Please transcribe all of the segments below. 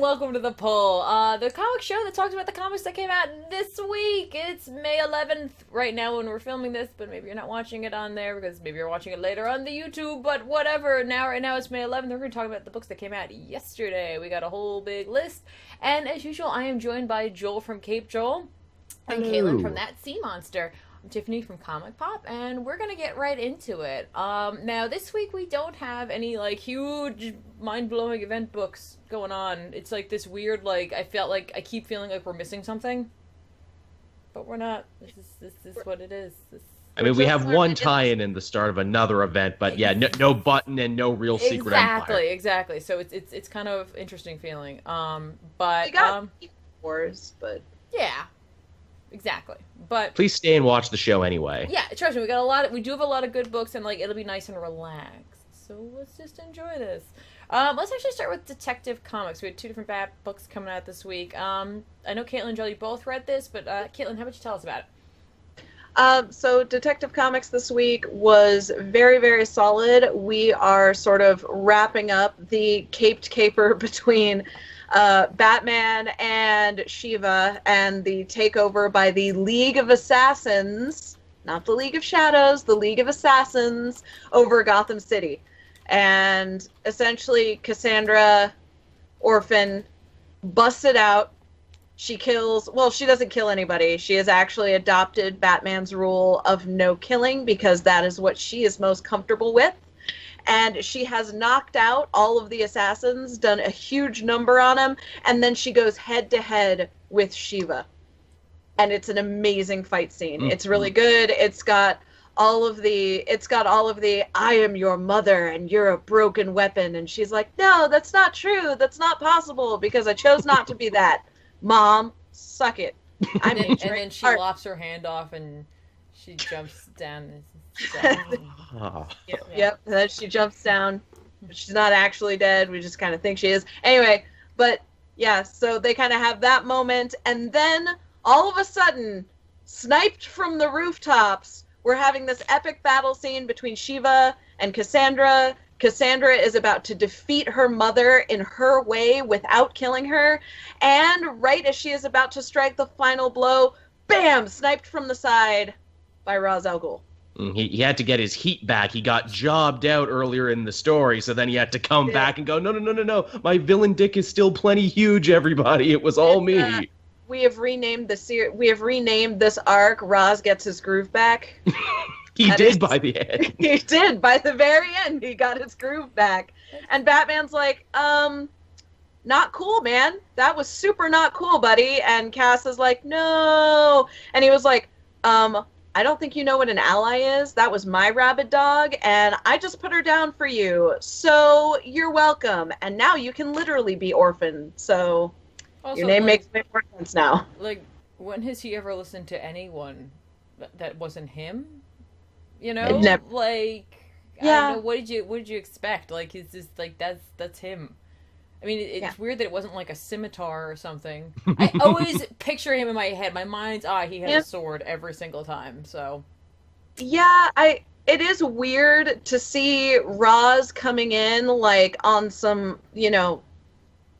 welcome to The Pull, the comic show that talks about the comics that came out this week. It's May 11th right now when we're filming this, but maybe you're not watching it on there because maybe you're watching it later on the YouTube, but whatever. Right now it's May 11th. We're going to talk about the books that came out yesterday. We got a whole big list, and as usual, I am joined by Joel from Cape Joel and Caitlin from That Sea Monster. I'm Tiffany from Comic Pop, and we're gonna get right into it. Now, this week we don't have any, like, huge, mind-blowing event books going on. It's, like, this weird, like, I keep feeling like we're missing something. But we're not. This is what it is. I mean, we have one tie-in in the start of another event, but yeah, no button and no real secret empire. Exactly. So it's kind of interesting feeling. But we got wars, but yeah. Exactly, but please stay and watch the show anyway. Yeah, trust me, we do have a lot of good books, and like it'll be nice and relaxed. So let's just enjoy this. Let's actually start with Detective Comics. We had two different books coming out this week. I know Caitlin and Joel, you both read this, but Caitlin, how about you tell us about it? So Detective Comics this week was very, very solid. We are sort of wrapping up the caped caper between Batman and Shiva and the takeover by the League of Assassins, not the League of Shadows, the League of Assassins over Gotham City. And essentially Cassandra, orphan, busted out. She doesn't kill anybody. She has actually adopted Batman's rule of no killing because that is what she is most comfortable with. And she has knocked out all of the assassins, done a huge number on them, and then she goes head-to-head with Shiva. And it's an amazing fight scene. Mm-hmm. It's really good. It's got all of the, I am your mother and you're a broken weapon. And she's like, no, that's not true. That's not possible because I chose not to be that. Mom, suck it. And then she lops her hand off and she jumps down. Yep. And then she jumps down. She's not actually dead. We just kind of think she is. Anyway, but yeah, so they kind of have that moment, and then all of a sudden, sniped from the rooftops, we're having this epic battle scene between Shiva and Cassandra. Cassandra is about to defeat her mother in her way without killing her, and right as she is about to strike the final blow, bam! Sniped from the side by Ra's al Ghul. He had to get his heat back. He got jobbed out earlier in the story, so then he had to come back and go, no. My villain dick is still plenty huge, everybody. It was all me. We have renamed this arc. Ra's gets his groove back. He did by the end. He did. By the very end, he got his groove back. And Batman's like, not cool, man. That was super not cool, buddy. And Cass is like, no. And he was like, I don't think you know what an ally is. That was my rabid dog, and I just put her down for you. So you're welcome. And now you can literally be orphan. So also, your name makes more sense now. Like, when has he ever listened to anyone that wasn't him? You know, never. Like, yeah. I don't know. What did you expect? Like, it's just like that's him. I mean, it's weird that it wasn't like a scimitar or something. I always picture him in my head. My mind's eye, he has a sword every single time, so. Yeah, it is weird to see Ra's coming in, like, on some,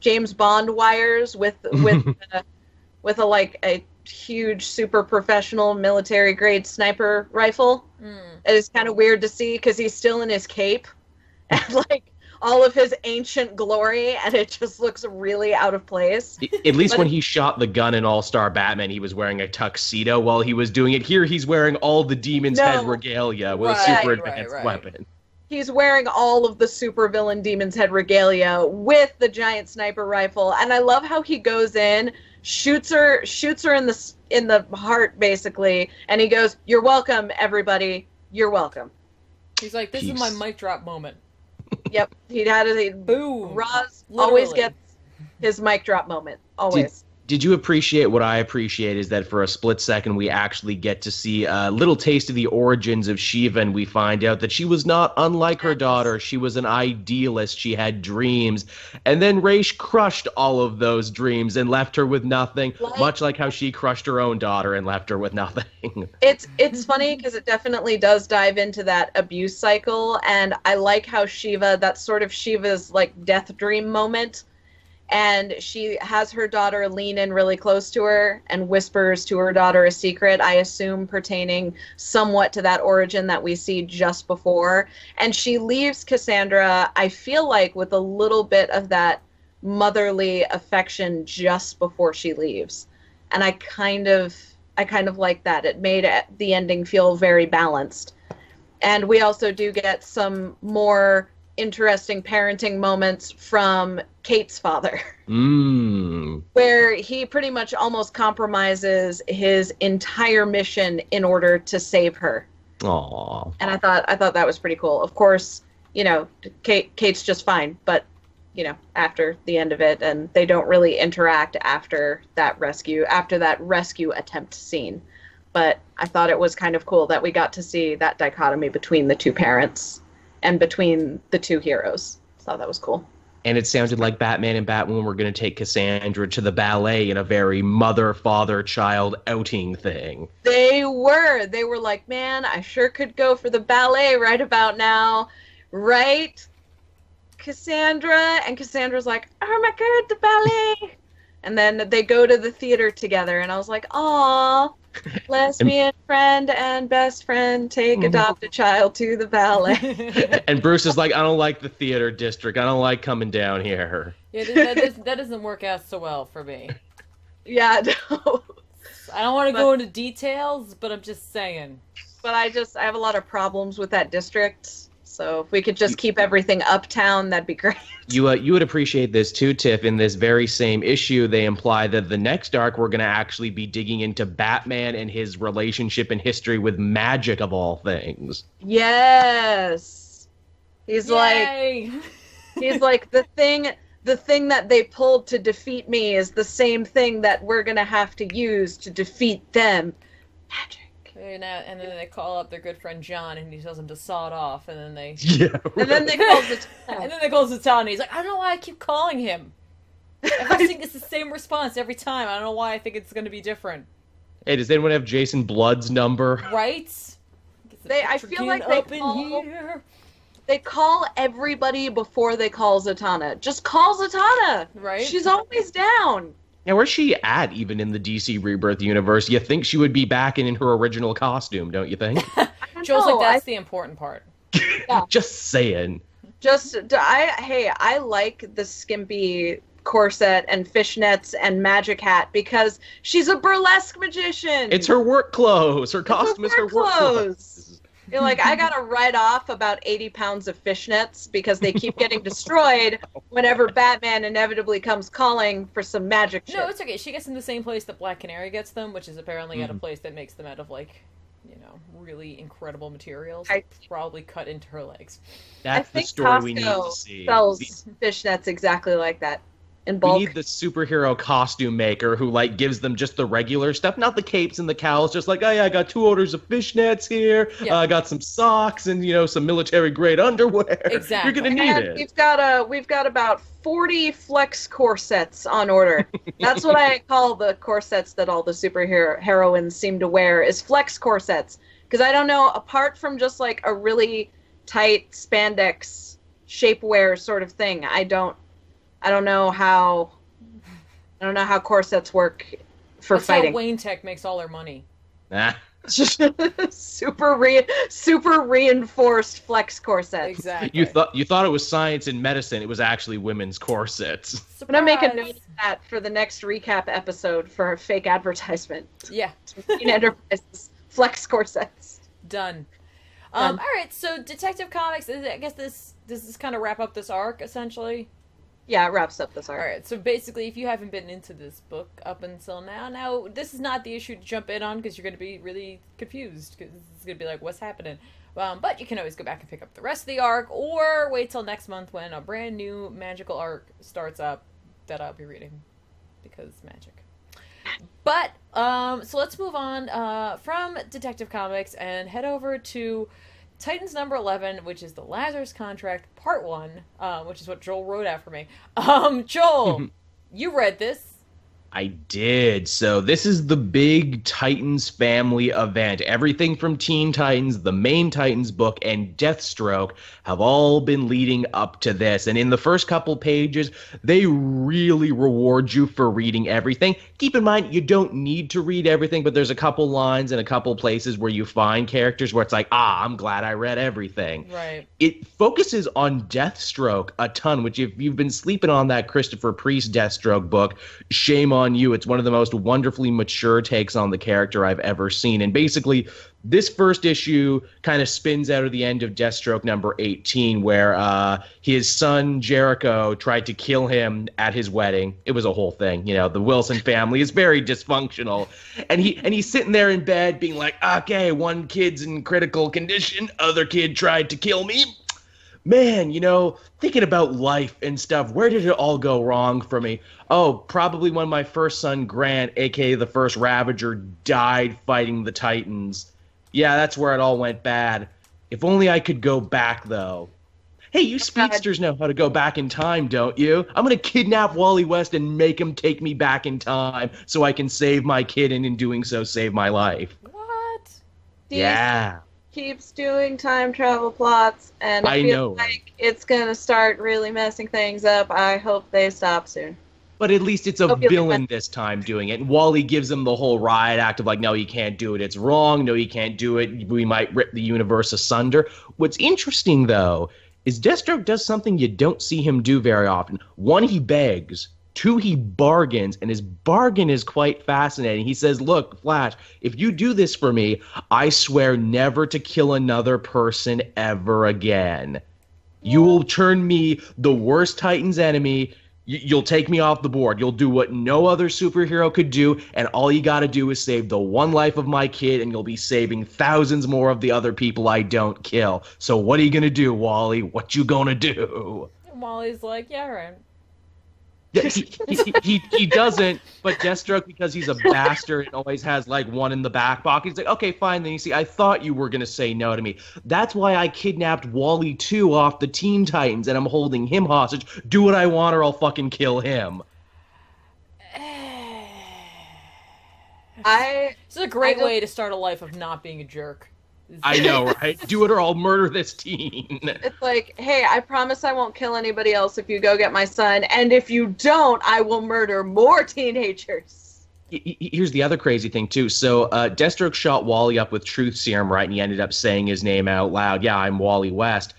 James Bond wires with a huge, super professional military-grade sniper rifle. It is kind of weird to see, because he's still in his cape. And, like, all of his ancient glory, and it just looks really out of place. At least when he shot the gun in All-Star Batman, he was wearing a tuxedo while he was doing it. Here, he's wearing all the Demon's Head regalia with a super advanced weapon. He's wearing all of the supervillain Demon's Head regalia with the giant sniper rifle, and I love how he goes in, shoots her in the heart, basically, and he goes, "You're welcome, everybody. You're welcome." He's like, "This is my mic drop moment." Yep, he had a boom. Ra's always gets his mic drop moment. Always. Did you appreciate what I appreciate is that for a split second we actually get to see a little taste of the origins of Shiva, and we find out that she was not unlike her daughter. She was an idealist. She had dreams. And then Raish crushed all of those dreams and left her with nothing, much like how she crushed her own daughter and left her with nothing. It's funny because it definitely does dive into that abuse cycle, and I like how Shiva, that's sort of Shiva's like death dream moment. and she has her daughter lean in really close to her and whispers to her daughter a secret, I assume pertaining somewhat to that origin that we see just before. And she leaves Cassandra, I feel like, with a little bit of that motherly affection just before she leaves. And I kind of like that. It made the ending feel very balanced. And we also do get some more interesting parenting moments from Kate's father, where he pretty much almost compromises his entire mission in order to save her. Aww. And I thought that was pretty cool. Of course, you know, Kate's just fine, but you know, after the end of it, and they don't really interact after that rescue attempt scene. But I thought it was kind of cool that we got to see that dichotomy between the two parents and between the two heroes. So that was cool. And it sounded like Batman and Batwoman were going to take Cassandra to the ballet in a very mother-father-child outing thing. They were like, man, I sure could go for the ballet right about now. Right, Cassandra? And Cassandra's like, oh my god, the ballet. And then they go to the theater together, and I was like, aw, lesbian friend and best friend adopt a child to the ballet. And Bruce is like, I don't like the theater district. I don't like coming down here. Yeah, that doesn't work out so well for me. Yeah, no. I don't want to go into details, but I'm just saying. But I have a lot of problems with that district. So if we could just keep everything uptown, that'd be great. You would appreciate this too, Tiff. In this very same issue, they imply that the next arc we're going to actually be digging into Batman and his relationship and history with magic, of all things. Yes. He's Yay! like the thing that they pulled to defeat me is the same thing that we're going to have to use to defeat them. Magic. And then they call up their good friend John, and he tells them to saw it off, and then they... Yeah, right. And then they call Zatanna. And then they call Zatanna, and he's like, I don't know why I keep calling him. I think it's the same response every time. I don't know why I think it's going to be different. Hey, does anyone have Jason Blood's number? Right? I feel like they call everybody before they call Zatanna. Just call Zatanna. Right? She's always down. Now, where's she at, even in the DC Rebirth universe? You think she would be back in her original costume, don't you think? Joel's like, that's the important part. Yeah. Just saying. I like the skimpy corset and fishnets and magic hat because she's a burlesque magician. It's her work clothes. Her costume is her work clothes. You're like, I gotta write off about 80 pounds of fishnets because they keep getting destroyed whenever Batman inevitably comes calling for some magic shit. No, it's okay. She gets in the same place that Black Canary gets them, which is apparently at a place that makes them out of, like, you know, really incredible materials. Probably cut into her legs. That's the story we need to see. Sells fishnets exactly like that. In bulk. We need the superhero costume maker who, like, gives them just the regular stuff, not the capes and the cowls, just like, oh yeah, I got 2 orders of fishnets here, I got some socks and, you know, some military-grade underwear. Exactly. You're gonna need it. We've got about 40 flex corsets on order. That's what I call the corsets that all the superhero heroines seem to wear, is flex corsets. Because I don't know, apart from just, like, a really tight spandex shapewear sort of thing, I don't know how corsets work for That's fighting. How Wayne Tech makes all their money. Nah. super reinforced flex corsets. Exactly. You thought it was science and medicine. It was actually women's corsets. Surprise. I'm gonna make a note of that for the next recap episode for a fake advertisement. Yeah. Enterprises flex corsets. Done. All right. So Detective Comics. I guess this is kind of wrap up this arc essentially. Yeah, it wraps up this arc. All right, so basically, if you haven't been into this book up until now this is not the issue to jump in on because you're going to be really confused because it's going to be like, what's happening? But you can always go back and pick up the rest of the arc or wait till next month when a brand new magical arc starts up that I'll be reading because magic. But, so let's move on from Detective Comics and head over to Titans number 11, which is the Lazarus Contract Part 1, which is what Joel wrote out for me. Joel, you read this. I did. So this is the big Titans family event. Everything from Teen Titans, the main Titans book, and Deathstroke have all been leading up to this. And in the first couple pages, they really reward you for reading everything. Keep in mind, you don't need to read everything, but there's a couple lines and a couple places where you find characters where it's like, I'm glad I read everything. Right. It focuses on Deathstroke a ton, which if you've been sleeping on that Christopher Priest Deathstroke book, shame on you. It's one of the most wonderfully mature takes on the character I've ever seen. And basically, this first issue kind of spins out of the end of Deathstroke number 18, where his son Jericho tried to kill him at his wedding. It was a whole thing. You know, the Wilson family is very dysfunctional. And he's sitting there in bed being like, okay, one kid's in critical condition, other kid tried to kill me. Man, you know, thinking about life and stuff, where did it all go wrong for me? Oh, probably when my first son, Grant, a.k.a. the first Ravager, died fighting the Titans. Yeah, that's where it all went bad. If only I could go back, though. Hey, you speedsters know how to go back in time, don't you? I'm going to kidnap Wally West and make him take me back in time so I can save my kid and in doing so save my life. What? Yeah. Keeps doing time travel plots, and I feel know. like it's gonna start really messing things up. I hope they stop soon. But at least it's a villain this time doing it. And Wally gives him the whole riot act of like, no, you can't do it. It's wrong. No, you can't do it. We might rip the universe asunder. What's interesting, though, is Deathstroke does something you don't see him do very often. One, he begs. Two, he bargains, and his bargain is quite fascinating. He says, look, Flash, if you do this for me, I swear never to kill another person ever again. You will turn me the worst Titan's enemy. You'll take me off the board. You'll do what no other superhero could do, and all you gotta do is save the one life of my kid, and you'll be saving thousands more of the other people I don't kill. So what are you gonna do, Wally? What you gonna do? And Wally's like, yeah, right. Yeah, he doesn't, but Deathstroke, because he's a bastard and always has like one in the back pocket, he's like, okay, fine, then you see, I thought you were going to say no to me. That's why I kidnapped Wally 2 off the Teen Titans and I'm holding him hostage. Do what I want or I'll fucking kill him. This is a great way to start a life of not being a jerk. I know, right? Do it or I'll murder this teen. It's like, hey, I promise I won't kill anybody else if you go get my son, and if you don't, I will murder more teenagers. Here's the other crazy thing, too. So Deathstroke shot Wally up with truth serum, right? And he ended up saying his name out loud. Yeah, I'm Wally West.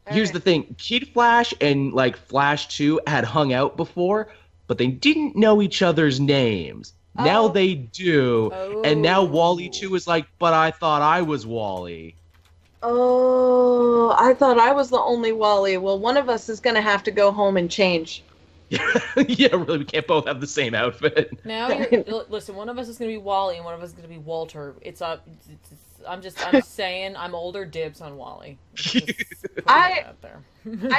Here's the thing. Kid Flash and, like, Flash 2 had hung out before, but they didn't know each other's names. Now they do, and now Wally 2 is like, but I thought I was Wally. Oh, I thought I was the only Wally. Well, one of us is going to have to go home and change. Yeah, really, we can't both have the same outfit. Now, listen, one of us is going to be Wally and one of us is going to be Walter. I'm just saying, I'm older, dibs on Wally. I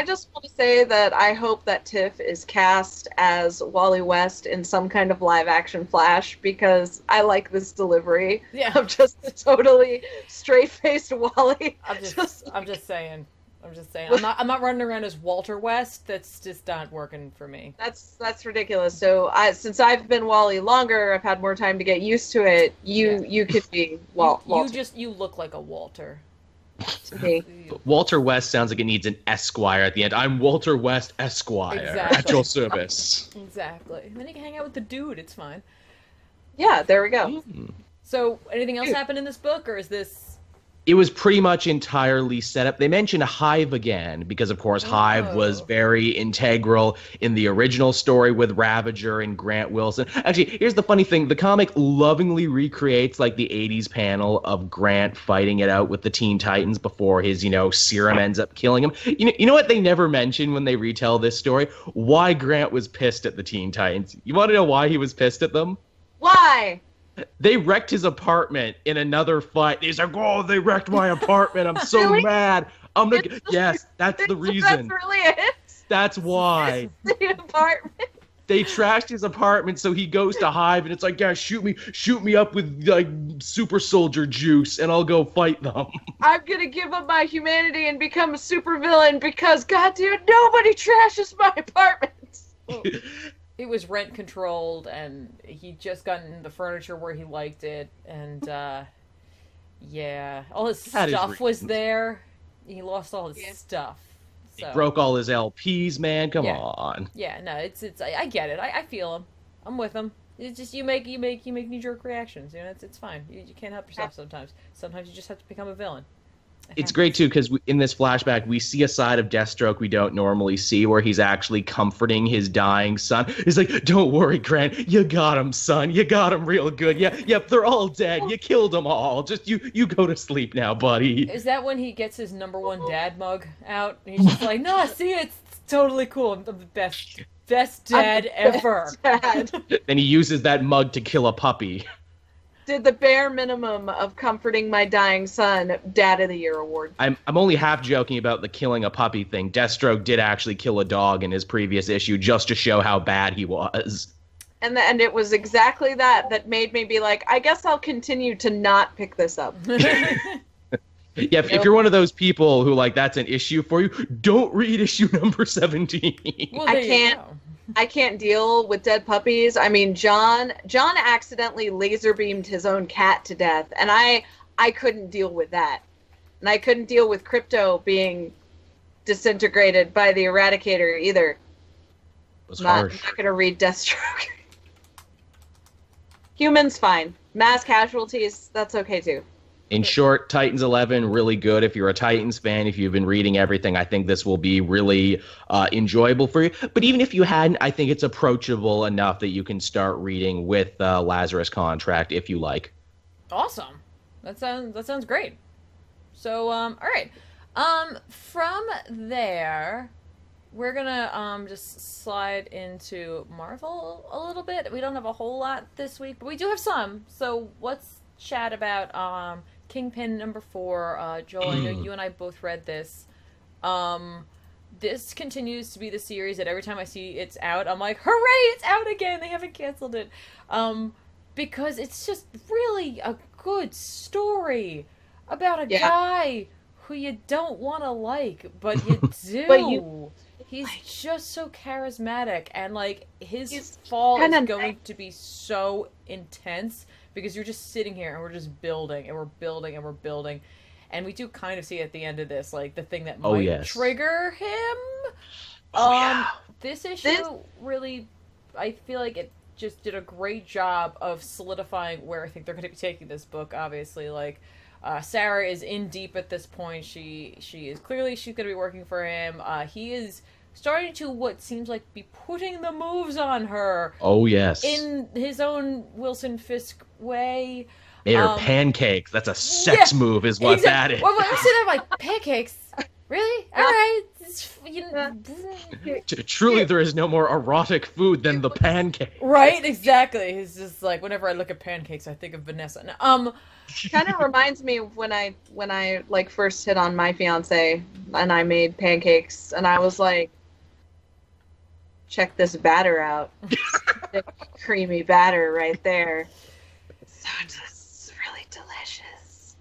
just want to say that I hope that Tiff is cast as Wally West in some kind of live-action Flash, because I like this delivery of just a totally straight-faced Wally. I'm just saying. I'm not running around as Walter West. That's just not working for me. That's ridiculous. So since I've been Wally longer, I've had more time to get used to it. You could be Walter. You look like a Walter. To me. Walter West sounds like it needs an Esquire at the end. I'm Walter West Esquire at your service. Exactly. And then you can hang out with the dude. It's fine. Yeah, there we go. So, anything else happened in this book, or is this... It was pretty much entirely set up. They mentioned Hive again, because, of course, Hive was very integral in the original story with Ravager and Grant Wilson. Actually, here's the funny thing. The comic lovingly recreates, like, the 80s panel of Grant fighting it out with the Teen Titans before his, serum ends up killing him. You know what they never mention when they retell this story? Why Grant was pissed at the Teen Titans. You want to know why he was pissed at them? Why? They wrecked his apartment in another fight. He's like, oh, they wrecked my apartment. I'm so Really? mad. Yes, that's the reason. That's really it. That's why. The apartment. They trashed his apartment, so he goes to Hive, and it's like, yeah, shoot me up with, like, super soldier juice, and I'll go fight them. I'm gonna give up my humanity and become a supervillain because, goddamn, nobody trashes my apartment. it was rent controlled, and he'd just gotten the furniture where he liked it, and yeah, all his stuff was there. He lost all his stuff. So. He broke all his LPs, man. Come Yeah. on. Yeah, no, it's I get it. I feel him. I'm with him. It's just you make knee-jerk reactions. You know, it's fine. You can't help yourself sometimes. Sometimes you just have to become a villain. It's great, too, because in this flashback, we see a side of Deathstroke we don't normally see, where he's actually comforting his dying son. He's like, don't worry, Grant. You got him, son. You got him real good. Yeah, yep, they're all dead. You killed them all. Just you go to sleep now, buddy. Is that when he gets his #1 dad mug out? And he's just like, no, see, it's totally cool. I'm the best dad ever. Dad. Then he uses that mug to kill a puppy. Did the bare minimum of comforting my dying son, Dad of the Year award. I'm only half joking about the killing a puppy thing. Deathstroke did actually kill a dog in his previous issue just to show how bad he was. And it was exactly that made me be like, I guess I'll continue to not pick this up. Yeah, if you're one of those people who, like, that's an issue for you, don't read issue number 17. Well, there I can't deal with dead puppies. I mean, John accidentally laser beamed his own cat to death, and I couldn't deal with that. And I couldn't deal with Crypto being disintegrated by the Eradicator either. It was I'm harsh. not going to read Deathstroke. Humans, fine. Mass casualties, that's okay too. In short, Titans 11, really good. If you're a Titans fan, if you've been reading everything, I think this will be really enjoyable for you. But even if you hadn't, I think it's approachable enough that you can start reading with Lazarus Contract if you like. Awesome. That sounds great. So, all right. From there, we're gonna just slide into Marvel a little bit. We don't have a whole lot this week, but we do have some. So let's chat about Kingpin #4. Joel, I know you and I both read this. This continues to be the series that every time I see it's out, I'm like, hooray, it's out again! They haven't canceled it. Because it's just really a good story about a guy who you don't want to like, but you do. But He's just so charismatic, and like his fall is going to be so intense because you're just sitting here and we're just building and we're building and we're building, and we do kind of see at the end of this like the thing that might trigger him. This issue really, I feel like it just did a great job of solidifying where I think they're going to be taking this book. Obviously, like Sarah is in deep at this point. She's going to be working for him. He is starting to what seems like be putting the moves on her. Oh, yes. In his own Wilson Fisk way. Made her pancakes. That's a sex move is what that is. Well, I'm sitting there like, pancakes? Really? All right. Truly, there is no more erotic food than the pancake. Right? Exactly. He's just like, whenever I look at pancakes, I think of Vanessa. Kind of reminds me of when I like first hit on my fiance and I made pancakes and I was like, check this batter out. Creamy batter right there. So it's really delicious.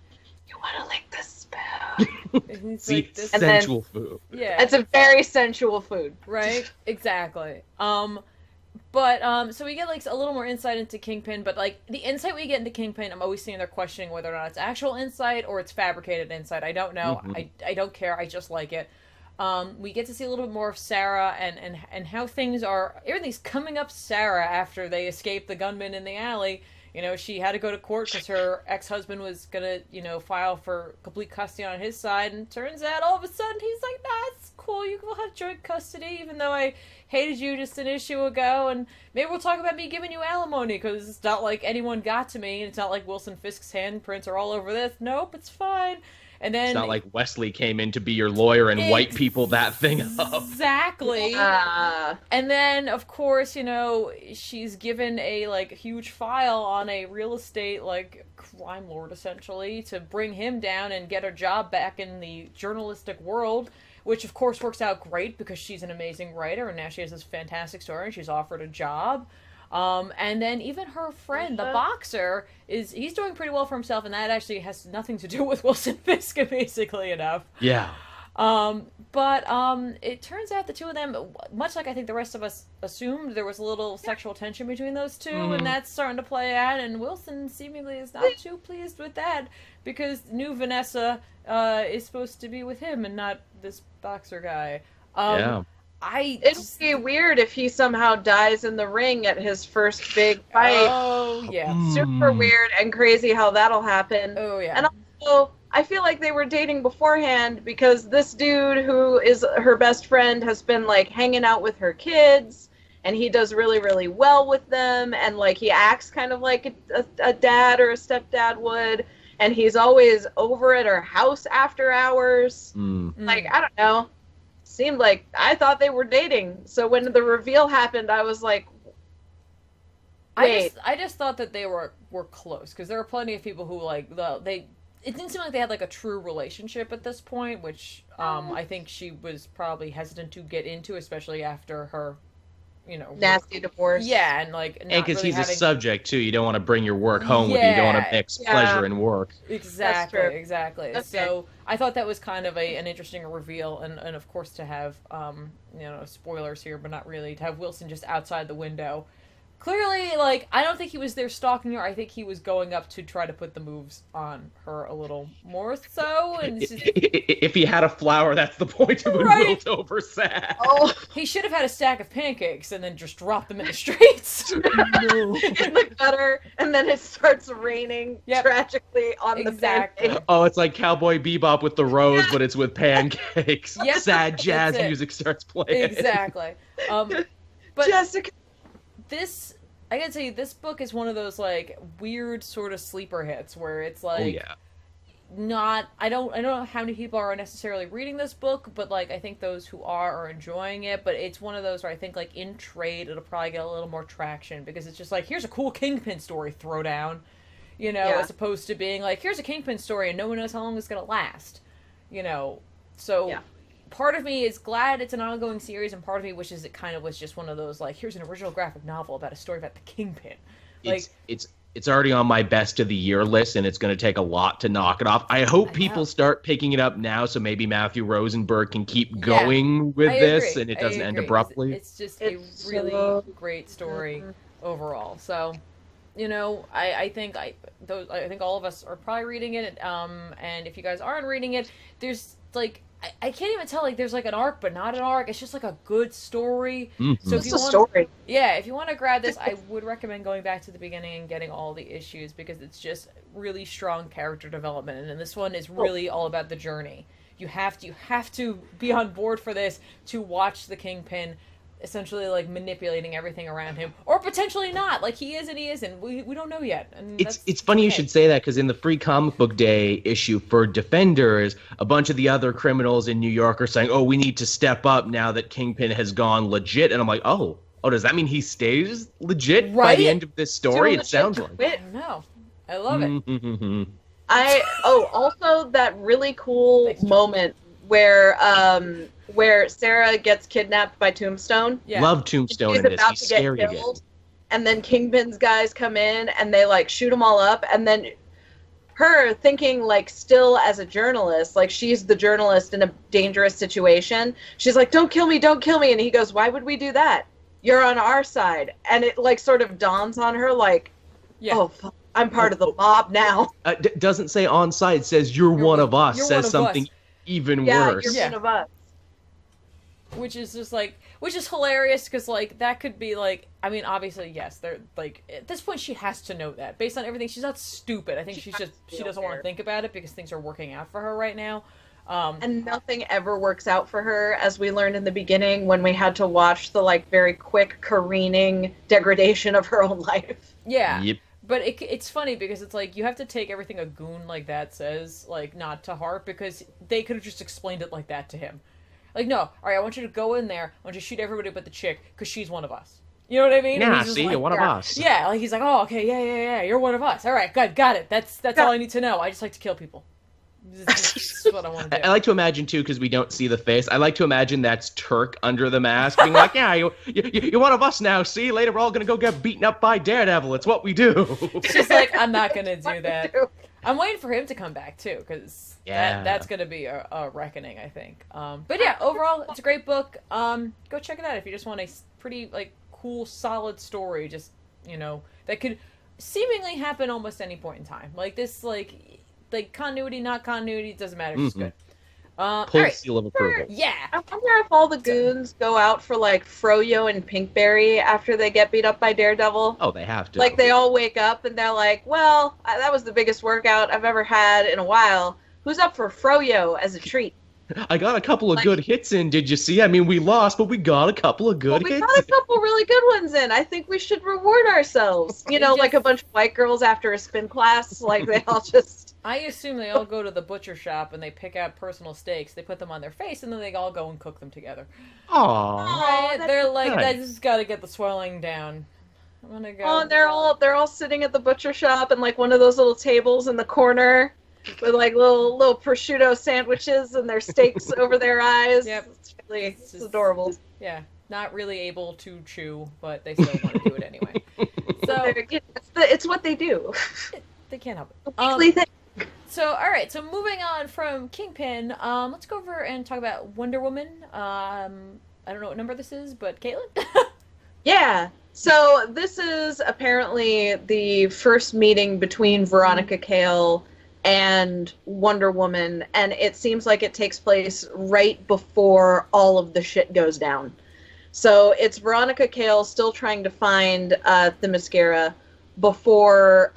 You want to lick the spoon. See, like this, sensual food. Yeah. It's a very sensual food. Right? Exactly. But so we get like a little more insight into Kingpin, but like the insight we get into Kingpin, I'm always sitting there questioning whether or not it's actual insight or it's fabricated insight. I don't know. I don't care. I just like it. We get to see a little bit more of Sarah and how things are. Everything's coming up Sarah after they escape the gunman in the alley. You know, she had to go to court because her ex-husband was gonna, file for complete custody on his side, and turns out all of a sudden he's like, nah, it's cool, you will have joint custody, even though I hated you just an issue ago, and maybe we'll talk about me giving you alimony, because it's not like anyone got to me, and it's not like Wilson Fisk's handprints are all over this. Nope, it's fine. And then it's not like Wesley came in to be your lawyer and white people that thing up. Exactly. And then, of course, she's given a like huge file on a real estate like crime lord essentially to bring him down and get her job back in the journalistic world, which of course works out great because she's an amazing writer and now she has this fantastic story and she's offered a job. And then even her friend, the boxer, he's doing pretty well for himself, and that actually has nothing to do with Wilson Fisk, basically enough. Yeah. But it turns out the two of them, much like I think the rest of us assumed, there was a little sexual tension between those two, and that's starting to play out, and Wilson seemingly is not too pleased with that, because new Vanessa is supposed to be with him and not this boxer guy. Yeah. It'd be weird if he somehow dies in the ring at his first big fight. Oh, yeah. Super weird and crazy how that'll happen. Oh, yeah. And also, I feel like they were dating beforehand because this dude who is her best friend has been, like, hanging out with her kids, and he does really, really well with them, and, like, he acts kind of like a dad or a stepdad would, and he's always over at her house after hours. Like, I don't know. Seemed like I thought they were dating. So when the reveal happened, I was like, wait. I just thought that they were close, because there were plenty of people who, like, it didn't seem like they had, like, a true relationship at this point, which I think she was probably hesitant to get into, especially after her, you know, nasty divorce. Yeah, and, like, and because he's a subject too, you don't want to bring your work home with you. You don't want to mix pleasure and work. Exactly. Okay. So I thought that was kind of an interesting reveal, and of course to have you know, spoilers here, but not really, to have Wilson just outside the window. Clearly, like, I don't think he was there stalking her. I think he was going up to try to put the moves on her a little more so. And if he had a flower, that's the point. It would wilt over sad. Oh. He should have had a stack of pancakes and then just dropped them in the streets. In the gutter, and then it starts raining tragically on the pancakes. Oh, it's like Cowboy Bebop with the rose, but it's with pancakes. Sad jazz music starts playing. Exactly. But Jessica. I gotta say, this book is one of those, like, weird sort of sleeper hits where it's like, I don't know how many people are necessarily reading this book, but, like, I think those who are enjoying it, but it's one of those where I think, like, in trade, it'll probably get a little more traction, because it's just like, here's a cool Kingpin story, throwdown, you know, as opposed to being like, here's a Kingpin story and no one knows how long it's gonna last, you know, so... Yeah. Part of me is glad it's an ongoing series, and part of me wishes it kind of was just one of those, like, here's an original graphic novel about a story about the Kingpin. Like, it's already on my best of the year list, and it's going to take a lot to knock it off. I hope people start picking it up now, so maybe Matthew Rosenberg can keep going with this, and it doesn't end abruptly. It's just a really great story overall. So, you know, I think all of us are probably reading it, and if you guys aren't reading it, there's, like... I can't even tell, like, there's, like, an arc, but not an arc. It's just, like, a good story. So if if you want to grab this, I would recommend going back to the beginning and getting all the issues, because it's just really strong character development. And this one is really all about the journey. You have to be on board for this to watch the Kingpin essentially, like, manipulating everything around him, or potentially not. Like, he is and he isn't. We don't know yet. And it's funny you should say that, because in the Free Comic Book Day issue for Defenders, a bunch of the other criminals in New York are saying, oh, we need to step up now that Kingpin has gone legit. And I'm like, oh, does that mean he stays legit by the end of this story? It sounds like. I don't know. I love it. Also that really cool moment where Sarah gets kidnapped by Tombstone. Yeah. Love Tombstone in this. He's scary again. And then Kingpin's guys come in and they, like, shoot them all up. And then her thinking, like, still as a journalist, like, she's the journalist in a dangerous situation. She's like, don't kill me, don't kill me. And he goes, why would we do that? You're on our side. And it, like, sort of dawns on her, like, oh, fuck. I'm part of the mob now. Doesn't say on side, says you're one of us. Says something even worse. You're one of us. Which is just, like, which is hilarious, because, like, that could be, like, I mean, obviously, yes, they're, like, at this point, she has to know that. Based on everything, she's not stupid. I think she doesn't want to think about it, because things are working out for her right now. And nothing ever works out for her, as we learned in the beginning, when we had to watch the, like, very quick careening degradation of her own life. Yeah. Yep. But it's funny, because it's like, you have to take everything a goon like that says, like, not to heart, because they could have just explained it like that to him. Like, no, all right, I want you to go in there, I want you to shoot everybody but the chick, because she's one of us. You know what I mean? Yeah, see, like, you're one of us. Yeah, like, he's like, oh, okay, yeah, you're one of us. All right, good, got it. That's all I need to know. I just like to kill people. This is what I want to do. I like to imagine, too, because we don't see the face, I like to imagine that's Turk under the mask, being like, yeah, you're one of us now, see? Later we're all going to go get beaten up by Daredevil. It's what we do. She's like, I'm not going to do that. I'm waiting for him to come back too, because that's gonna be a reckoning, I think. But yeah, overall, it's a great book. Go check it out if you just want a pretty like cool, solid story. Just that could seemingly happen almost any point in time. Like this, like continuity, not continuity, it doesn't matter. It's just good. Pull seal of approval. Yeah. I wonder if all the goons go out for like Froyo and Pinkberry after they get beat up by Daredevil. Oh, they have to. Like they all wake up and they're like, well, that was the biggest workout I've ever had in a while. Who's up for Froyo as a treat? I got a couple of good hits in, did you see? I mean, we lost, but we got a couple of good hits. We got a couple really good ones in. I think we should reward ourselves. Like a bunch of white girls after a spin class. Like they all just... I assume they all go to the butcher shop and they pick out personal steaks. They put them on their face and then they all go and cook them together. Aww. Right? They're like, I just gotta get the swelling down. I'm gonna go. Oh, and they're all sitting at the butcher shop and like one of those little tables in the corner with like little prosciutto sandwiches and their steaks over their eyes. Yep. It's adorable. Yeah. Not really able to chew, but they still want to do it anyway. So it's what they do. They can't help it. Weekly thing. So, all right. So, moving on from Kingpin, let's go over and talk about Wonder Woman. I don't know what number this is, but Caitlin? Yeah. So, this is apparently the first meeting between Veronica Cale and Wonder Woman, and it seems like it takes place right before all of the shit goes down. So, it's Veronica Cale still trying to find Themyscira before...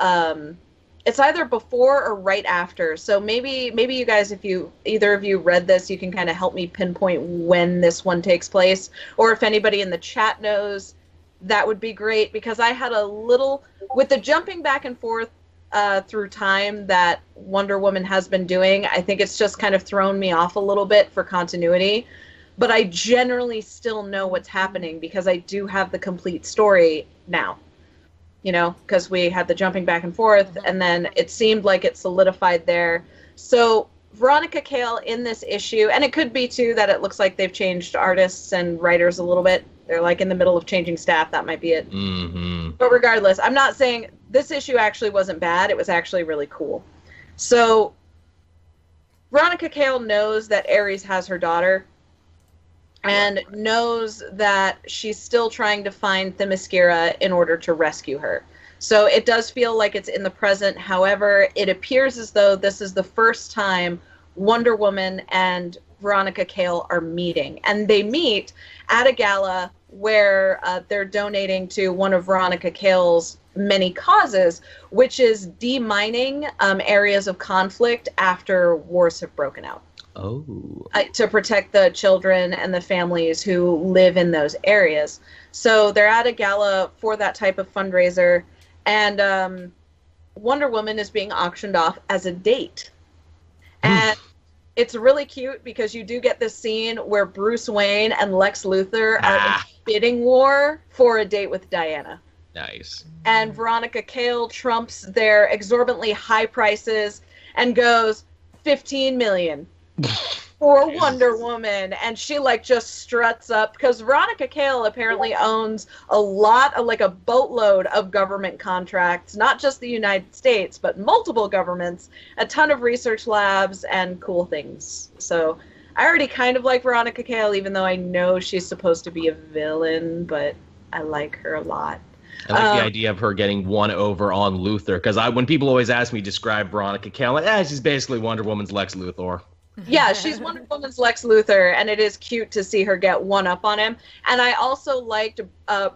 It's either before or right after. So maybe you guys, if either of you read this, you can kind of help me pinpoint when this one takes place. Or if anybody in the chat knows, that would be great. Because I had a little, with the jumping back and forth through time that Wonder Woman has been doing, I think it's just kind of thrown me off a little bit for continuity. But I generally still know what's happening because I do have the complete story now. Because we had the jumping back and forth, and then it seemed like it solidified there. So Veronica Cale in this issue, and it could be, too, that it looks like they've changed artists and writers a little bit. They're, like, in the middle of changing staff. That might be it. Mm-hmm. But regardless, I'm not saying this issue actually wasn't bad. It was actually really cool. So Veronica Cale knows that Ares has her daughter, and knows that she's still trying to find Themyscira in order to rescue her. So it does feel like it's in the present. However, it appears as though this is the first time Wonder Woman and Veronica Cale are meeting. And they meet at a gala where they're donating to one of Veronica Cale's many causes, which is demining areas of conflict after wars have broken out. Oh. To protect the children and the families who live in those areas. So they're at a gala for that type of fundraiser, and Wonder Woman is being auctioned off as a date. And it's really cute because you do get this scene where Bruce Wayne and Lex Luthor are in a bidding war for a date with Diana. Nice. And Veronica Cale trumps their exorbitantly high prices and goes, $15 million. For Wonder Woman, and she just struts up because Veronica Cale apparently owns a lot of a boatload of government contracts, not just the United States, but multiple governments, a ton of research labs, and cool things. So I already kind of like Veronica Cale, even though I know she's supposed to be a villain, but I like her a lot. I like the idea of her getting one over on Luthor, because when people always ask me to describe Veronica Cale, I'm like, she's basically Wonder Woman's Lex Luthor. Yeah, she's Wonder Woman's Lex Luthor, and it is cute to see her get one up on him. And I also liked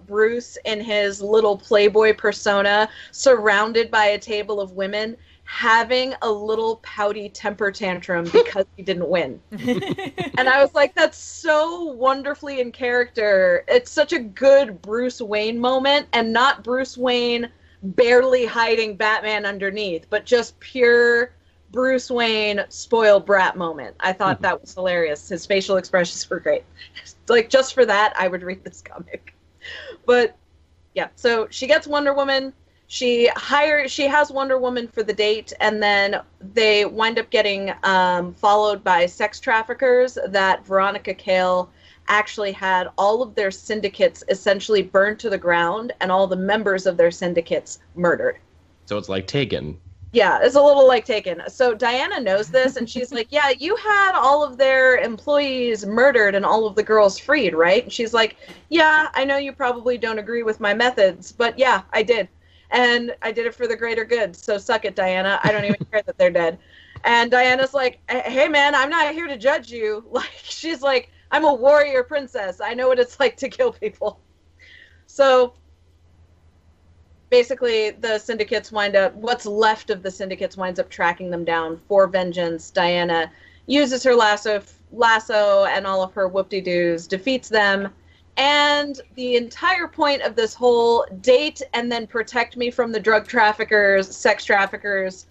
Bruce in his little playboy persona, surrounded by a table of women, having a little pouty temper tantrum because he didn't win. And I was like, that's so wonderfully in character. It's such a good Bruce Wayne moment, and not Bruce Wayne barely hiding Batman underneath, but just pure Bruce Wayne spoiled brat moment. I thought that was hilarious. His facial expressions were great. Just for that, I would read this comic. But yeah, so she gets Wonder Woman. She has Wonder Woman for the date, and then they wind up getting followed by sex traffickers that Veronica Cale actually had all of their syndicates essentially burned to the ground and all the members of their syndicates murdered. So it's like Taken. Yeah, it's a little like Taken. So Diana knows this, and she's like, yeah, you had all of their employees murdered and all of the girls freed, right? And she's like, yeah, I know you probably don't agree with my methods, but yeah, I did. And I did it for the greater good, so suck it, Diana. I don't even care that they're dead. And Diana's like, hey, man, I'm not here to judge you. Like, she's like, I'm a warrior princess. I know what it's like to kill people. So basically, the syndicates what's left of the syndicates winds up tracking them down for vengeance. Diana uses her lasso and all of her whoop-de-doos, defeats them, and the entire point of this whole date and then protect me from the drug traffickers, sex traffickers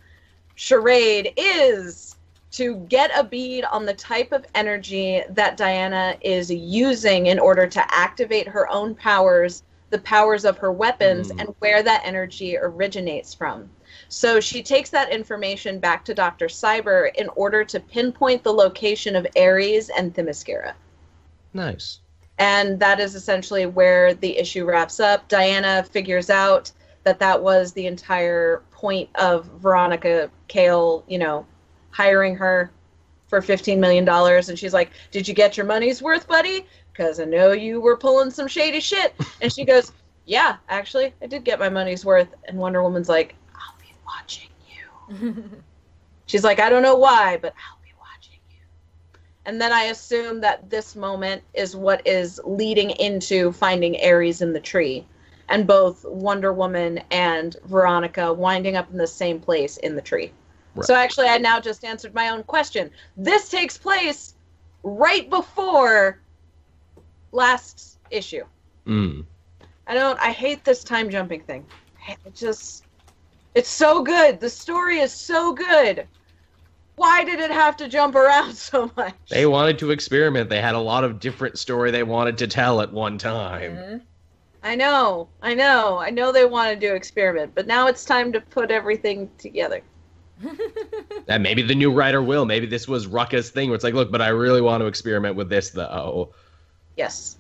charade is to get a bead on the type of energy that Diana is using in order to activate her own powers, the powers of her weapons, and where that energy originates from. So she takes that information back to Dr. Cyber in order to pinpoint the location of Ares and Themyscira. Nice. And that is essentially where the issue wraps up. Diana figures out that that was the entire point of Veronica Cale, hiring her for $15 million. And she's like, did you get your money's worth, buddy? Because I know you were pulling some shady shit. And she goes, yeah, actually, I did get my money's worth. And Wonder Woman's like, I'll be watching you. She's like, I don't know why, but I'll be watching you. And then I assume that this moment is what is leading into finding Ares in the tree. And both Wonder Woman and Veronica winding up in the same place in the tree. Right. So actually, I now just answered my own question. This takes place right before last issue. I hate this time jumping thing. It's so good. The story is so good. Why did it have to jump around so much? They wanted to experiment. They had a lot of different story they wanted to tell at one time. I know they wanted to experiment, but now it's time to put everything together. And maybe the new writer will. Maybe this was Rucka's thing where it's like, look, but I really want to experiment with this, though. Yes.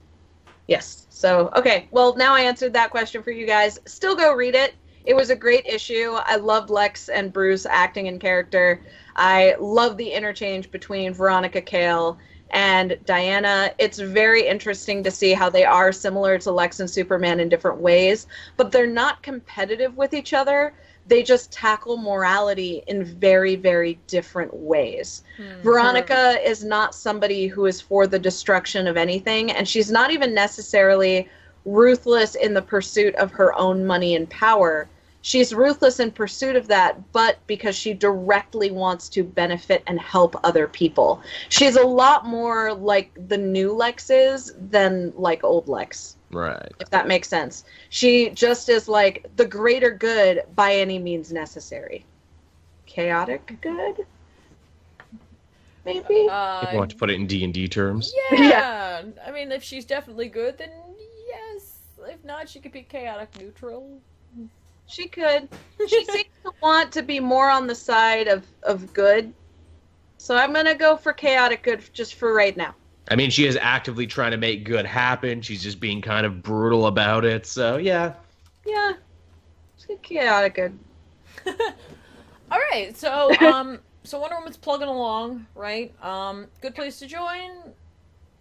So, okay. Well, now I answered that question for you guys. Still go read it. It was a great issue. I loved Lex and Bruce acting in character. I love the interchange between Veronica Cale and Diana. It's very interesting to see how they are similar to Lex and Superman in different ways, but they're not competitive with each other. They just tackle morality in very, very different ways. Veronica is not somebody who is for the destruction of anything, and she's not even necessarily ruthless in the pursuit of her own money and power. She's ruthless in pursuit of that, but because she directly wants to benefit and help other people. She's a lot more like the new Lex is than like old Lex. Right. If that makes sense. She just is like the greater good by any means necessary. Chaotic good? Maybe? If you want to put it in D&D terms. Yeah. I mean, if she's definitely good, then yes. If not, she could be chaotic neutral. She could. She seems to want to be more on the side of good. So I'm going to go for chaotic good just for right now. I mean, she is actively trying to make good happen. She's just being kind of brutal about it. So, yeah. Yeah. It's chaotic good. All right. So, so Wonder Woman's plugging along, right? Good place to join?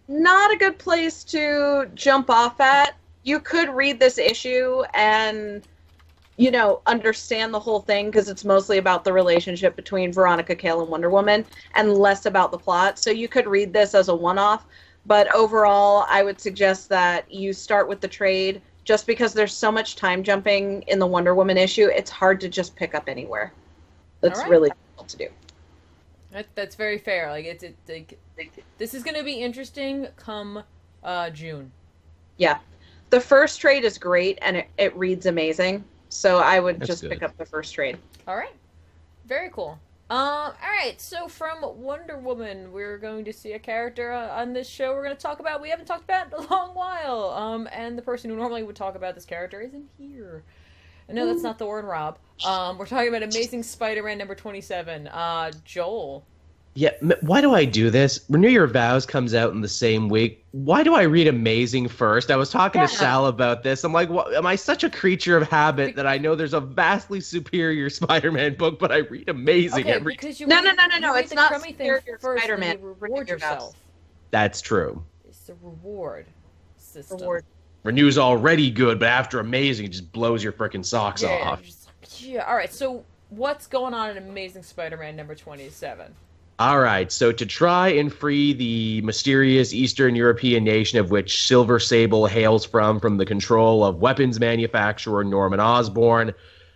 Not a good place to jump off at. You could read this issue and, understand the whole thing because it's mostly about the relationship between Veronica Cale and Wonder Woman and less about the plot. So you could read this as a one-off. But overall, I would suggest that you start with the trade just because there's so much time jumping in the Wonder Woman issue. It's hard to just pick up anywhere. That's really difficult to do. That's very fair. This is going to be interesting come June. Yeah. The first trade is great, and it reads amazing. So I would pick up the first trade. All right. Very cool. All right. So from Wonder Woman, we're going to see a character on this show we're going to talk about. We haven't talked about in a long while. And the person who normally would talk about this character isn't here. No, that's not Thor and Rob. We're talking about Amazing Spider-Man number 27. Joel, Yeah, why do I do this? Renew Your Vows comes out in the same week. Why do I read Amazing first? I was talking to Sal about this. I'm like, am I such a creature of habit that I know there's a vastly superior Spider-Man book, but I read Amazing every because you No. read It's the not crummy thing superior first, Spider-Man. and you reward yourself. That's true. It's the reward system. Renew's already good, but after Amazing, it just blows your freaking socks off. Yeah, all right, so what's going on in Amazing Spider-Man number 27? All right, so to try and free the mysterious Eastern European nation of which Silver Sable hails from the control of weapons manufacturer Norman Osborn,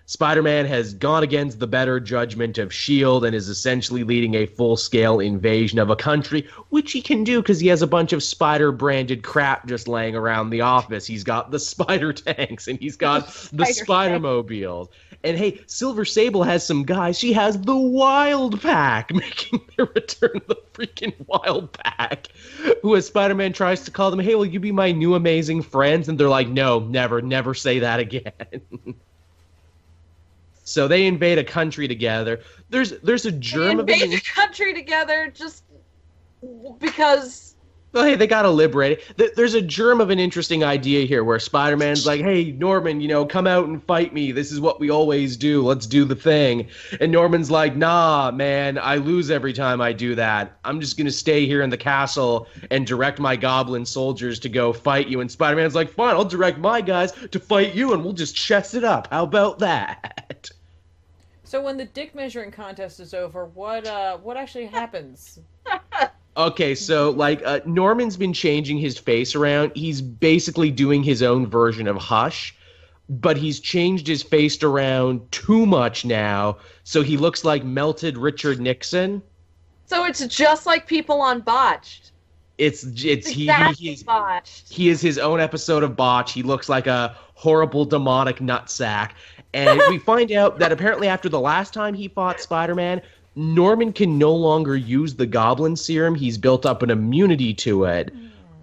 Spider-Man has gone against the better judgment of S.H.I.E.L.D. and is essentially leading a full-scale invasion of a country, which he can do because he has a bunch of spider-branded crap just laying around the office. He's got the spider tanks, and he's got the Spider-Mobiles. And hey, Silver Sable has some guys. She has the Wild Pack, making their return, the freaking Wild Pack, who, as Spider-Man tries to call them, hey, will you be my new amazing friends? And they're like, no, never say that again. So they invade a country together. There's a germ of invade a country together just because. Well, hey, they gotta liberate it. There's a germ of an interesting idea here where Spider-Man's like, hey, Norman, come out and fight me. This is what we always do. Let's do the thing. And Norman's like, nah, man, I lose every time I do that. I'm just gonna stay here in the castle and direct my goblin soldiers to go fight you. And Spider-Man's like, fine, I'll direct my guys to fight you and we'll just chest it up. How about that? So when the dick measuring contest is over, what actually happens? Okay, so, Norman's been changing his face around. He's basically doing his own version of Hush, but he's changed his face around too much now, so he looks like melted Richard Nixon. So it's just like people on Botched. It's exactly Botched. He is his own episode of Botch. He looks like a horrible demonic nutsack. And we find out that apparently after the last time he fought Spider-Man, Norman can no longer use the Goblin Serum. He's built up an immunity to it.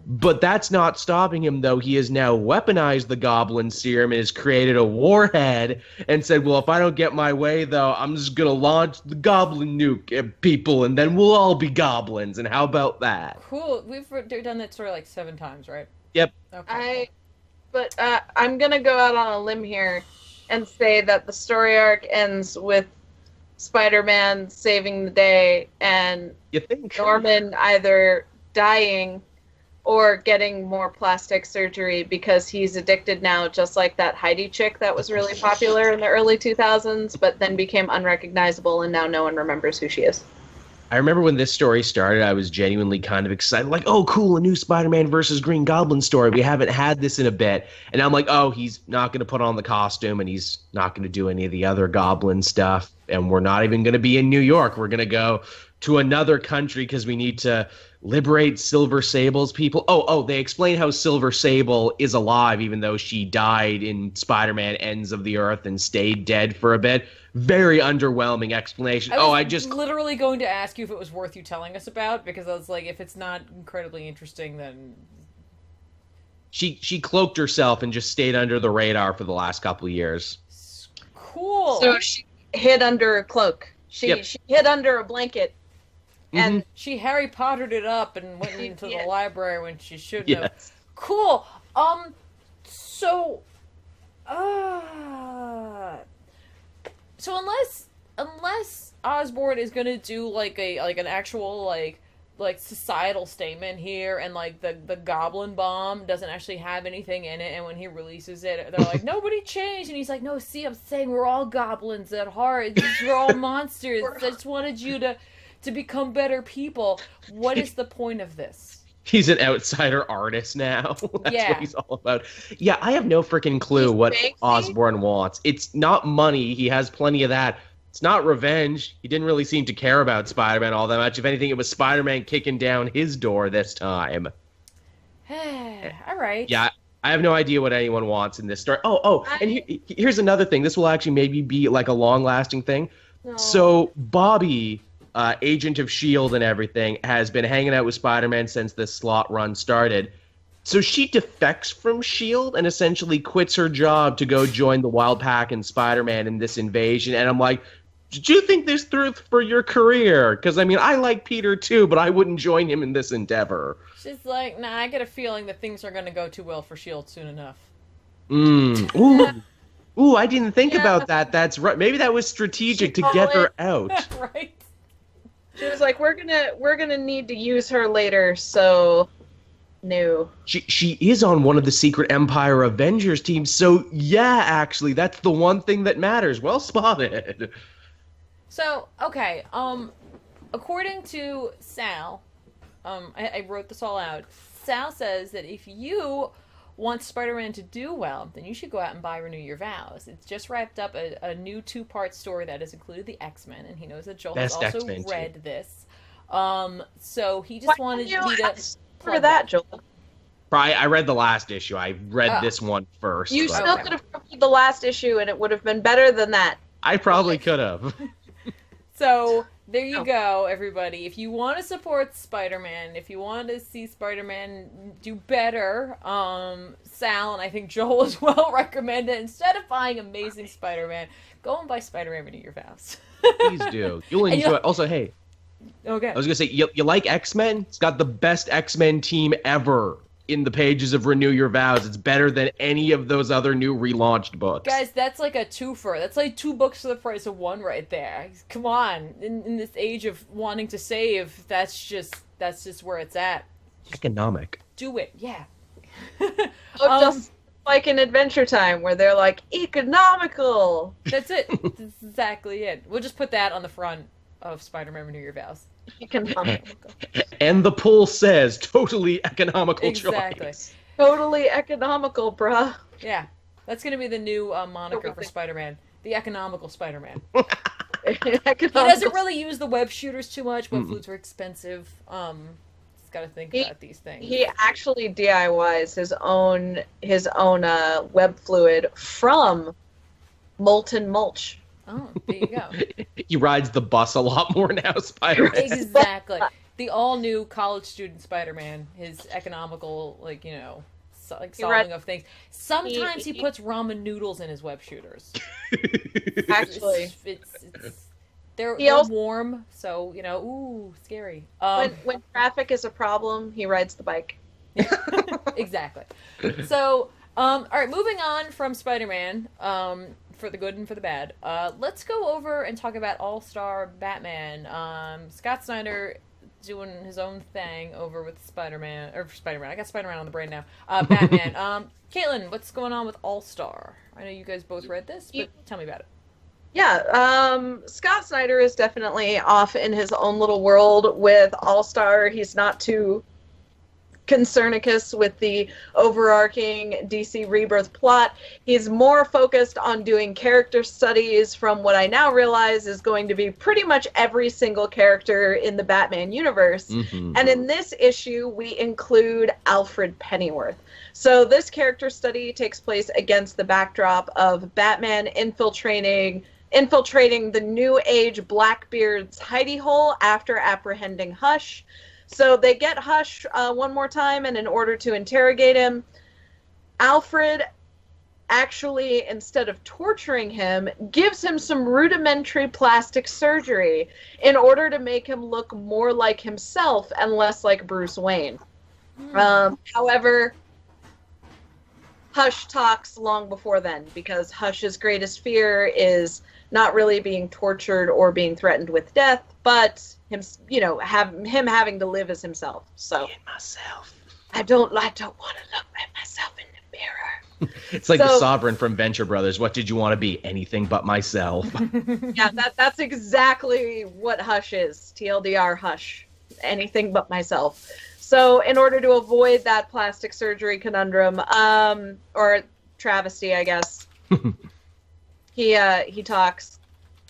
But that's not stopping him, though. He has now weaponized the Goblin Serum and has created a warhead and said, well, if I don't get my way, though, I'm just going to launch the Goblin nuke at people, and then we'll all be goblins. And how about that? Cool. We've done that story like 7 times, right? Yep. Okay. But I'm going to go out on a limb here and say that the story arc ends with Spider-Man saving the day and Norman either dying or getting more plastic surgery because he's addicted now, just like that Heidi chick that was really popular in the early 2000s, but then became unrecognizable and now no one remembers who she is. I remember when this story started, I was genuinely kind of excited. Like, oh, cool, a new Spider-Man versus Green Goblin story. We haven't had this in a bit. And I'm like, oh, he's not going to put on the costume and he's not going to do any of the other Goblin stuff. And we're not even going to be in New York. We're going to go to another country because we need to liberate Silver Sable's people. Oh, they explain how Silver Sable is alive even though she died in Spider-Man Ends of the Earth and stayed dead for a bit. Very underwhelming explanation. I just literally going to ask you if it was worth you telling us about, because I was like, if it's not incredibly interesting, then she cloaked herself and just stayed under the radar for the last couple of years. Cool. So she hid under a cloak. She hid under a blanket. And she Harry Pottered it up and went into the library when she shouldn't have. Cool. So unless Osborn is gonna do like an actual like societal statement here, and like the Goblin Bomb doesn't actually have anything in it, and when he releases it, they're like, nobody changed, and he's like, no, see, I'm saying we're all goblins at heart. We're all monsters. I just wanted you to become better people. What is the point of this? He's an outsider artist now. That's what he's all about. Yeah, I have no freaking clue what Osborn wants. It's not money. He has plenty of that. It's not revenge. He didn't really seem to care about Spider-Man all that much. If anything, it was Spider-Man kicking down his door this time. All right. Yeah, I have no idea what anyone wants in this story. And here's another thing. This will actually maybe be like a long-lasting thing. No. So Bobby, agent of S.H.I.E.L.D. and everything, has been hanging out with Spider-Man since this slot run started. So she defects from S.H.I.E.L.D. and essentially quits her job to go join the Wild Pack and Spider-Man in this invasion. And I'm like, Did you think this through for your career? Because, I mean, I like Peter too, but I wouldn't join him in this endeavor. She's like, nah, I get a feeling that things are going to go too well for S.H.I.E.L.D. soon enough. Ooh. Ooh, I didn't think about that. That's right. Maybe that was strategic to get her out. Right. She was like, we're gonna need to use her later, so no. She is on one of the Secret Empire Avengers teams, so yeah, actually, that's the one thing that matters. Well spotted. So, okay, according to Sal, I wrote this all out. Sal says that if you want Spider-Man to do well, then you should go out and buy Renew Your Vows. It's just wrapped up a new 2-part story that has included the X-Men, and he knows that Joel has also read this. So he just wanted me to for that, Joel. I read the last issue. I read this one first. You still could have read the last issue, and it would have been better than that. I probably could have. So there you go, everybody. If you want to support Spider-Man, if you want to see Spider-Man do better, Sal and I think Joel as well recommend it. Instead of buying Amazing Spider-Man, go and buy Spider-Man Renew Your Vows. Please do. You'll enjoy it. Also, hey. Okay. I was going to say, you like X-Men? It's got the best X-Men team ever in the pages of Renew Your Vows. It's better than any of those other new relaunched books. Guys, that's like a twofer. That's like 2 books for the price of 1 right there. Come on. In this age of wanting to save, that's just where it's at. Economic. Do it. Yeah. Just like in Adventure Time, where they're like, economical. That's it. That's exactly it. We'll just put that on the front of Spider-Man Renew Your Vows. Economical. And the poll says totally economical choice. Totally economical, bruh. Yeah. That's going to be the new moniker for Spider-Man. The economical Spider-Man. He doesn't really use the web shooters too much. Web fluids are expensive. He's got to think about these things. He actually DIYs his own web fluid from molten mulch. Oh, there you go. He rides the bus a lot more now, Spider-Man. Exactly. The all-new college student Spider-Man, his economical, solving of things. Sometimes he puts ramen noodles in his web shooters. Actually. They're warm, so, ooh, scary. When traffic is a problem, he rides the bike. Exactly. So, all right, moving on from Spider-Man, for the good and for the bad. Let's go over and talk about All-Star Batman. Scott Snyder doing his own thing over with Spider-Man. I got Spider-Man on the brain now. Batman. Caitlin, what's going on with All-Star? I know you guys both read this, but tell me about it. Yeah, Scott Snyder is definitely off in his own little world with All-Star. He's not too concernicus with the overarching DC Rebirth plot. He's more focused on doing character studies from what I now realize is going to be pretty much every single character in the Batman universe. Mm-hmm. And in this issue, we include Alfred Pennyworth. So this character study takes place against the backdrop of Batman infiltrating the New Age Blackbeard's hidey hole after apprehending Hush. So they get Hush one more time, and in order to interrogate him, Alfred actually, instead of torturing him, gives him some rudimentary plastic surgery in order to make him look more like himself and less like Bruce Wayne. However, Hush talks long before then, because Hush's greatest fear is not really being tortured or being threatened with death, but him having to live as himself. So myself. I don't want to look at myself in the mirror. It's like the Sovereign from Venture Brothers. What did you want to be? Anything but myself. Yeah, that's exactly what Hush is. TLDR Hush. Anything but myself. So in order to avoid that plastic surgery conundrum, or travesty, I guess, he talks.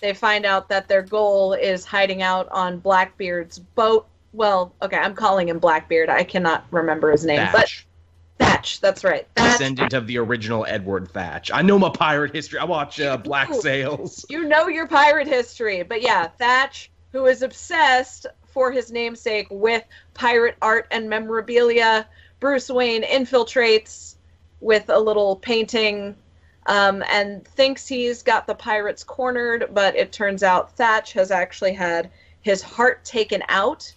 They find out that their goal is hiding out on Blackbeard's boat. Well, okay, I'm calling him Blackbeard. I cannot remember his name. Thatch. But Thatch, that's right. Descendant of the original Edward Thatch. I know my pirate history. I watch Black Sails. You know your pirate history. But yeah, Thatch, who is obsessed for his namesake with pirate art and memorabilia. Bruce Wayne infiltrates with a little painting and thinks he's got the pirates cornered, but it turns out Thatch has actually had his heart taken out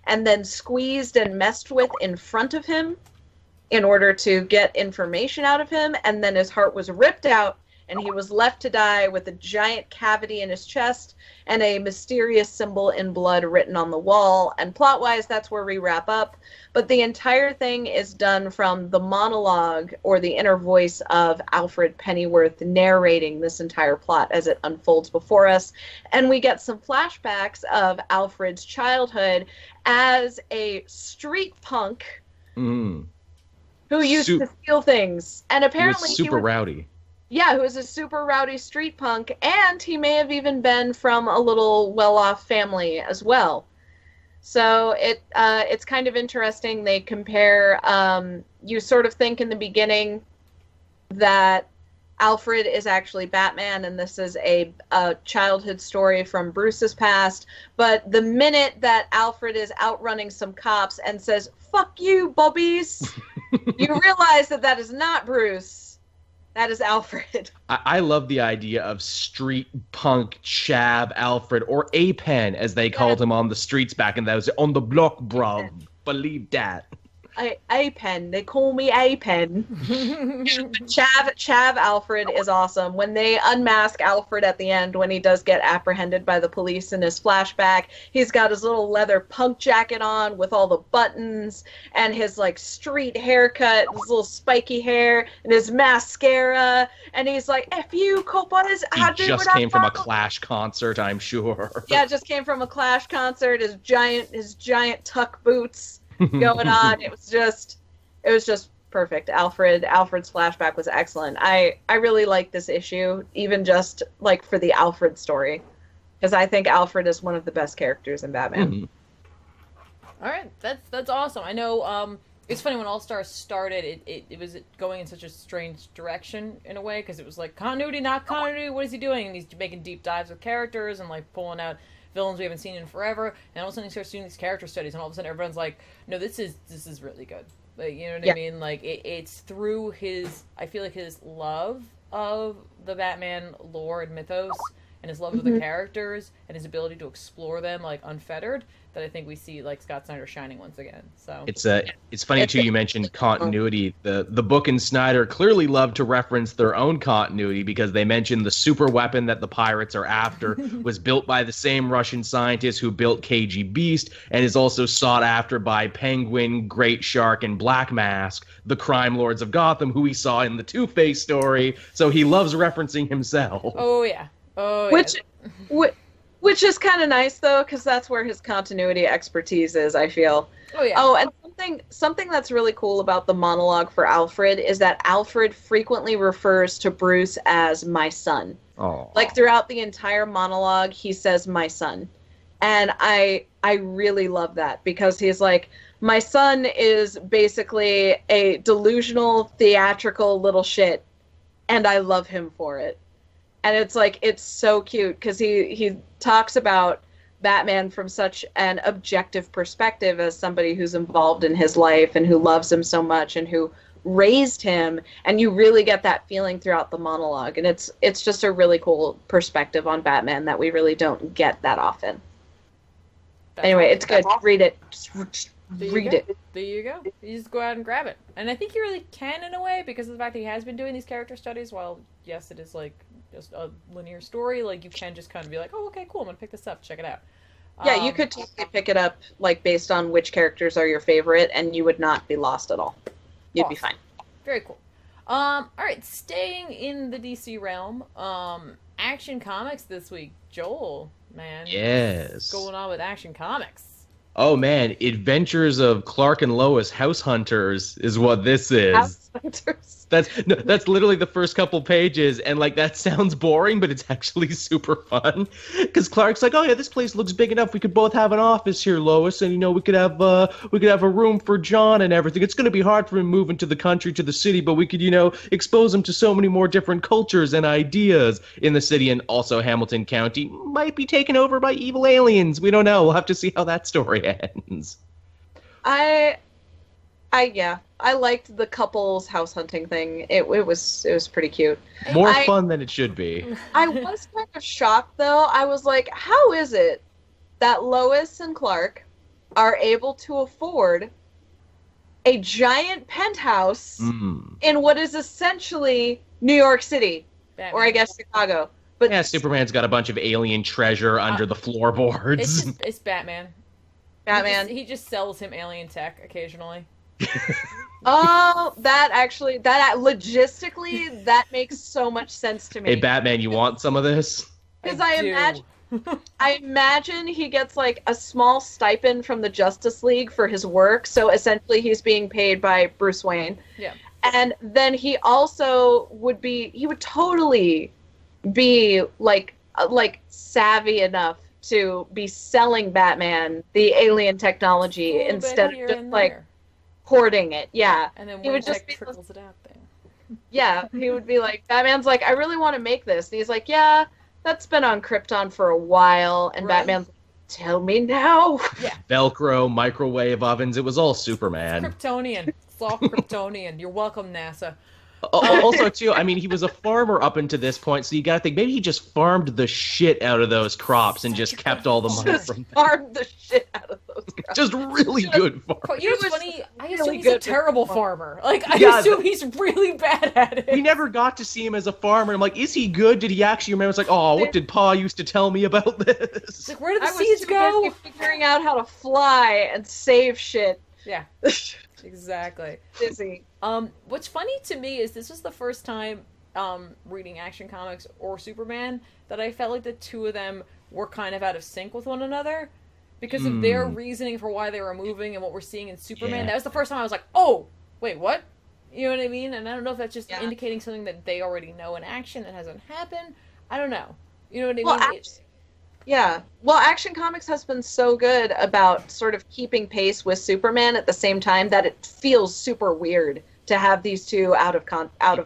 and then squeezed and messed with in front of him in order to get information out of him, and then his heart was ripped out and he was left to die with a giant cavity in his chest and a mysterious symbol in blood written on the wall. And plot-wise, that's where we wrap up. But the entire thing is done from the monologue or the inner voice of Alfred Pennyworth narrating this entire plot as it unfolds before us. And we get some flashbacks of Alfred's childhood as a street punk who used to steal things. And apparently he was rowdy. Yeah, who was a super rowdy street punk, and he may have even been from a little well-off family as well. So it's kind of interesting. They compare, you sort of think in the beginning that Alfred is actually Batman, and this is a childhood story from Bruce's past. But the minute that Alfred is outrunning some cops and says, "Fuck you, Bobbies," you realize that that is not Bruce. That is Alfred. I love the idea of street punk Chav Alfred, or A-Pen, as they called him on the streets back in those, on the block, bruv. Believe that. A-Pen. They call me A-Pen. Chav Alfred is awesome. When they unmask Alfred at the end, when he does get apprehended by the police in his flashback, he's got his little leather punk jacket on with all the buttons and his like street haircut, his little spiky hair and his mascara, and he's like, "F you, coppers." He just came from a Clash concert, I'm sure. Yeah, just came from a Clash concert. His giant tuck boots going on. It was just perfect. Alfred's flashback was excellent. I really like this issue, even just like for the Alfred story, because I think Alfred is one of the best characters in Batman. All right, that's awesome. I know it's funny, when All Stars started, it was going in such a strange direction in a way, because it was like continuity, not continuity, what is he doing? And he's making deep dives with characters and like pulling out villains we haven't seen in forever, and all of a sudden he starts doing these character studies, and all of a sudden everyone's like, no, this is really good. Like, you know what I mean? Like, it's through I feel like his love of the Batman lore and mythos, and his love of the characters, and his ability to explore them, like, unfettered, that I think we see, like, Scott Snyder shining once again. So it's funny too, you mentioned continuity. The book and Snyder clearly love to reference their own continuity, because they mentioned the super weapon that the pirates are after was built by the same Russian scientist who built KG Beast, and is also sought after by Penguin, Great Shark, and Black Mask, the crime lords of Gotham, who we saw in the Two-Face story. So he loves referencing himself. Oh yeah. Which is kind of nice, though, because that's where his continuity expertise is, I feel. Oh, yeah. Oh, and something that's really cool about the monologue for Alfred is that Alfred frequently refers to Bruce as my son. Oh. Like, throughout the entire monologue, he says my son. And I really love that, because he's like, my son is basically a delusional, theatrical little shit, and I love him for it. And it's like, it's so cute, because he talks about Batman from such an objective perspective as somebody who's involved in his life and who loves him so much and who raised him. And you really get that feeling throughout the monologue. And it's just a really cool perspective on Batman that we really don't get that often. Anyway, it's good. Read it. Just read it. There you go. You just go out and grab it. And I think you really can, in a way, because of the fact that he has been doing these character studies. While, yes, it is like just a linear story, like, you can just kind of be like, oh, okay, cool, I'm gonna pick this up, check it out. Yeah, you could totally pick it up, like, based on which characters are your favorite, and you would not be lost at all. You'd be fine. Very cool. All right, staying in the DC realm, Action Comics this week. Joel, man. Yes. What's going on with Action Comics? Oh, man. Adventures of Clark and Lois House Hunters is what this is. House Hunters. That's literally the first couple pages, and like, that sounds boring, but it's actually super fun. Because Clark's like, oh yeah, this place looks big enough. We could both have an office here, Lois, and we could have a room for John and everything. It's going to be hard for him moving to the country, to the city, but we could expose him to so many more different cultures and ideas in the city. And also, Hamilton County might be taken over by evil aliens. We don't know. We'll have to see how that story ends. Yeah. I liked the couples house hunting thing. It was pretty cute. More fun than it should be. I was kind of shocked though. I was like, how is it that Lois and Clark are able to afford a giant penthouse in what is essentially New York City, Batman. Or I guess Chicago? But yeah, Superman's got a bunch of alien treasure under the floorboards. It's Batman. Batman. He just sells him alien tech occasionally. Oh, that logistically, that makes so much sense to me. Hey, Batman, you want some of this? Because I imagine he gets like a small stipend from the Justice League for his work, so essentially he's being paid by Bruce Wayne. Yeah. And then he also would totally be like savvy enough to be selling Batman the alien technology instead of just like hoarding it. Yeah. And then he would just trickles it out there. Yeah, he would be like, Batman's like, I really want to make this. And he's like, yeah, that's been on Krypton for a while. And right. Batman's like, tell me now. Yeah. Velcro, microwave ovens, it was all Superman. Kryptonian. It's all Kryptonian. You're welcome, NASA. Also, too, I mean, he was a farmer up until this point, so you gotta think, maybe he just farmed the shit out of those crops and just kept all the money from them. Farmed the shit out of those crops. Just really good farm. You know what's funny? I assume he's a terrible farmer. Like, I assume he's really bad at it. We never got to see him as a farmer. I'm like, is he good? Did he actually remember? It's like, oh, what did Pa used to tell me about this? Like, where did the seeds go? Figuring out how to fly and save shit. Yeah. Exactly. Busy. What's funny to me is this was the first time reading Action Comics or Superman that I felt like the two of them were kind of out of sync with one another because of their reasoning for why they were moving and what we're seeing in Superman. Yeah. That was the first time I was like, oh, wait, what? You know what I mean? And I don't know if that's just indicating something that they already know in action that hasn't happened. I don't know. You know what I mean? Yeah. Well, Action Comics has been so good about sort of keeping pace with Superman at the same time that it feels super weird to have these two out of.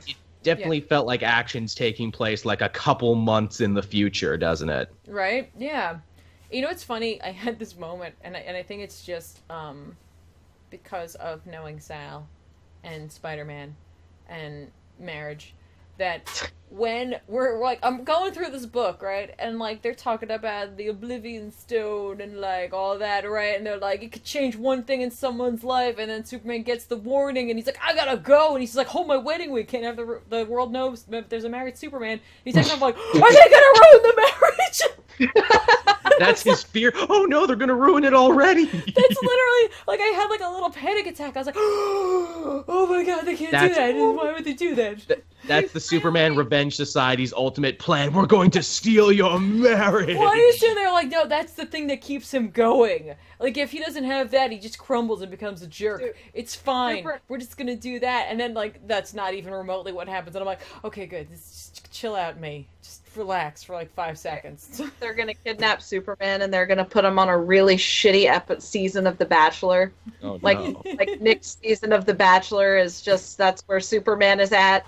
It definitely felt like action's taking place like a couple months in the future, doesn't it? Right? Yeah. You know what's funny? I had this moment, and I think it's just because of knowing Sal and Spider-Man and marriage, that when we're like, I'm going through this book, right, and like they're talking about the Oblivion Stone and like all that, right, and they're like, it could change one thing in someone's life, and then Superman gets the warning and he's like, I gotta go, and he's like, hold my wedding, we can't have the world know there's a married Superman. And he's like, I'm like, are they gonna ruin the marriage? That's his fear. Oh no, they're gonna ruin it already. That's literally, like, I had like a little panic attack. I was like, oh my god, they can't do that. Why would they do that? That's the Superman Revenge Society's ultimate plan. We're going to steal your marriage. Well, I assume they're like, no, that's the thing that keeps him going. Like, if he doesn't have that, he just crumbles and becomes a jerk. It's fine. We're just gonna do that. And then, like, that's not even remotely what happens. And I'm like, okay, good. Just chill out, May. Just relax for like 5 seconds. They're gonna kidnap Superman and they're gonna put him on a really shitty season of The Bachelor. Oh, like Nick's season of The Bachelor is just, that's where Superman is at.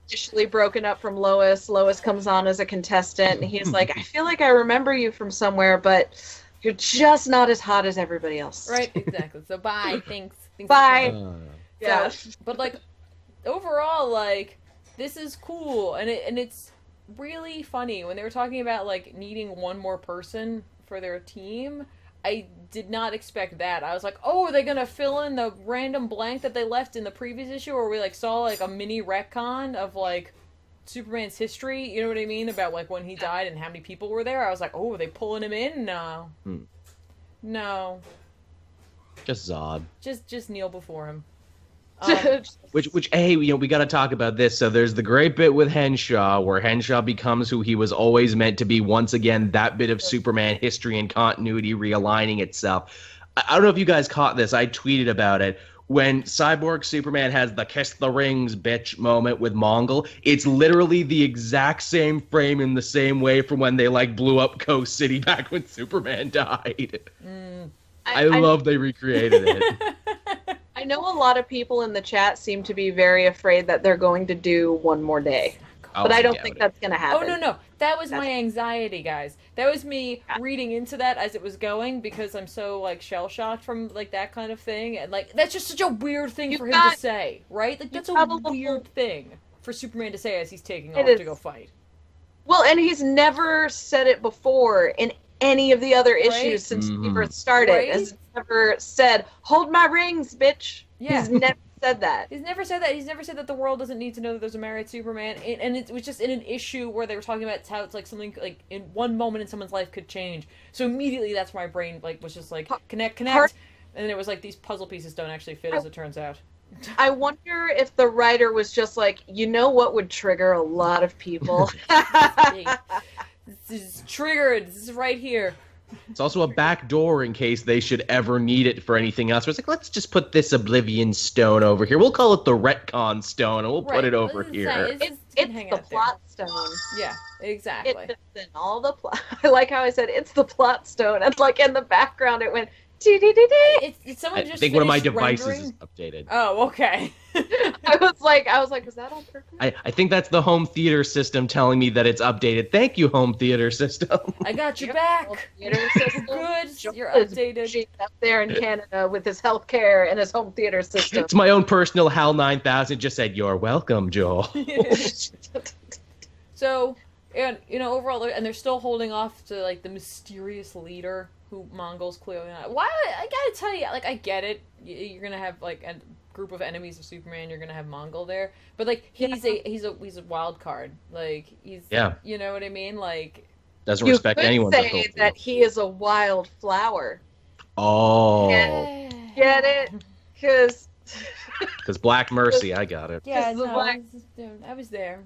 Initially broken up from Lois. Lois comes on as a contestant and he's like, I feel like I remember you from somewhere, but you're just not as hot as everybody else. Right, exactly. So bye. Thanks. Bye. Yeah. So, but like overall, like, this is cool, and it's really funny when they were talking about like needing one more person for their team. I did not expect that. I was like, oh, are they gonna fill in the random blank that they left in the previous issue, where we like saw like a mini retcon of like Superman's history? You know what I mean, about like when he died and how many people were there. I was like, oh, are they pulling him in? No, no, just Zod. Just kneel before him. Which hey, you know, we got to talk about this. So there's the great bit with Henshaw where Henshaw becomes who he was always meant to be once again, that bit of Superman history and continuity realigning itself. I don't know if you guys caught this. I tweeted about it. When Cyborg Superman has the kiss the rings bitch moment with Mongol, it's literally the exact same frame in the same way from when they like blew up Coast City back when Superman died. I love they recreated it. I know a lot of people in the chat seem to be very afraid that they're going to do One More Day. but I don't think that's going to happen. Oh, no. That was my anxiety, guys. That was me reading into that as it was going because I'm so, like, shell-shocked from, like, that kind of thing. And, like, that's just such a weird thing for him to say, right? Like, that's a weird thing for Superman to say as he's taking off to go fight. Well, and he's never said it before in any of the other issues since he first started. Right? He's never said, hold my rings, bitch. Yeah. He's never said that. He's never said that. He's never said that the world doesn't need to know that there's a married Superman. And it was just in an issue where they were talking about how it's like something like in one moment in someone's life could change. So immediately that's why my brain like was just like connect. And then it was like these puzzle pieces don't actually fit as it turns out. I wonder if the writer was just like, you know what would trigger a lot of people? This is triggered. This is right here. It's also a back door in case they should ever need it for anything else. It's like, let's just put this Oblivion Stone over here. We'll call it the Retcon Stone, and we'll put it over here. It's the plot stone. Yeah, exactly. It's in all the plot. I like how I said it's the plot stone, and like in the background it went. It's someone just I think one of my devices rendering? is updated. Oh, okay. I was like, was that on purpose? I think that's the home theater system telling me that it's updated. Thank you, home theater system. I got your back. Good. You're updated. Up there in Canada with his healthcare and his home theater system. It's my own personal HAL 9000 just said, "You're welcome, Joel." So, and overall, and they're still holding off to like the mysterious leader who Mongol's clearly not. Why? I gotta tell you, like, I get it. You're gonna have like a group of enemies of Superman. You're gonna have Mongol there, but like he's a wild card. Like he's you know what I mean? Like doesn't respect anyone's authority. You could say that he is a wild flower. Oh, get it? Because Black Mercy, I got it. Yeah, no, I was there.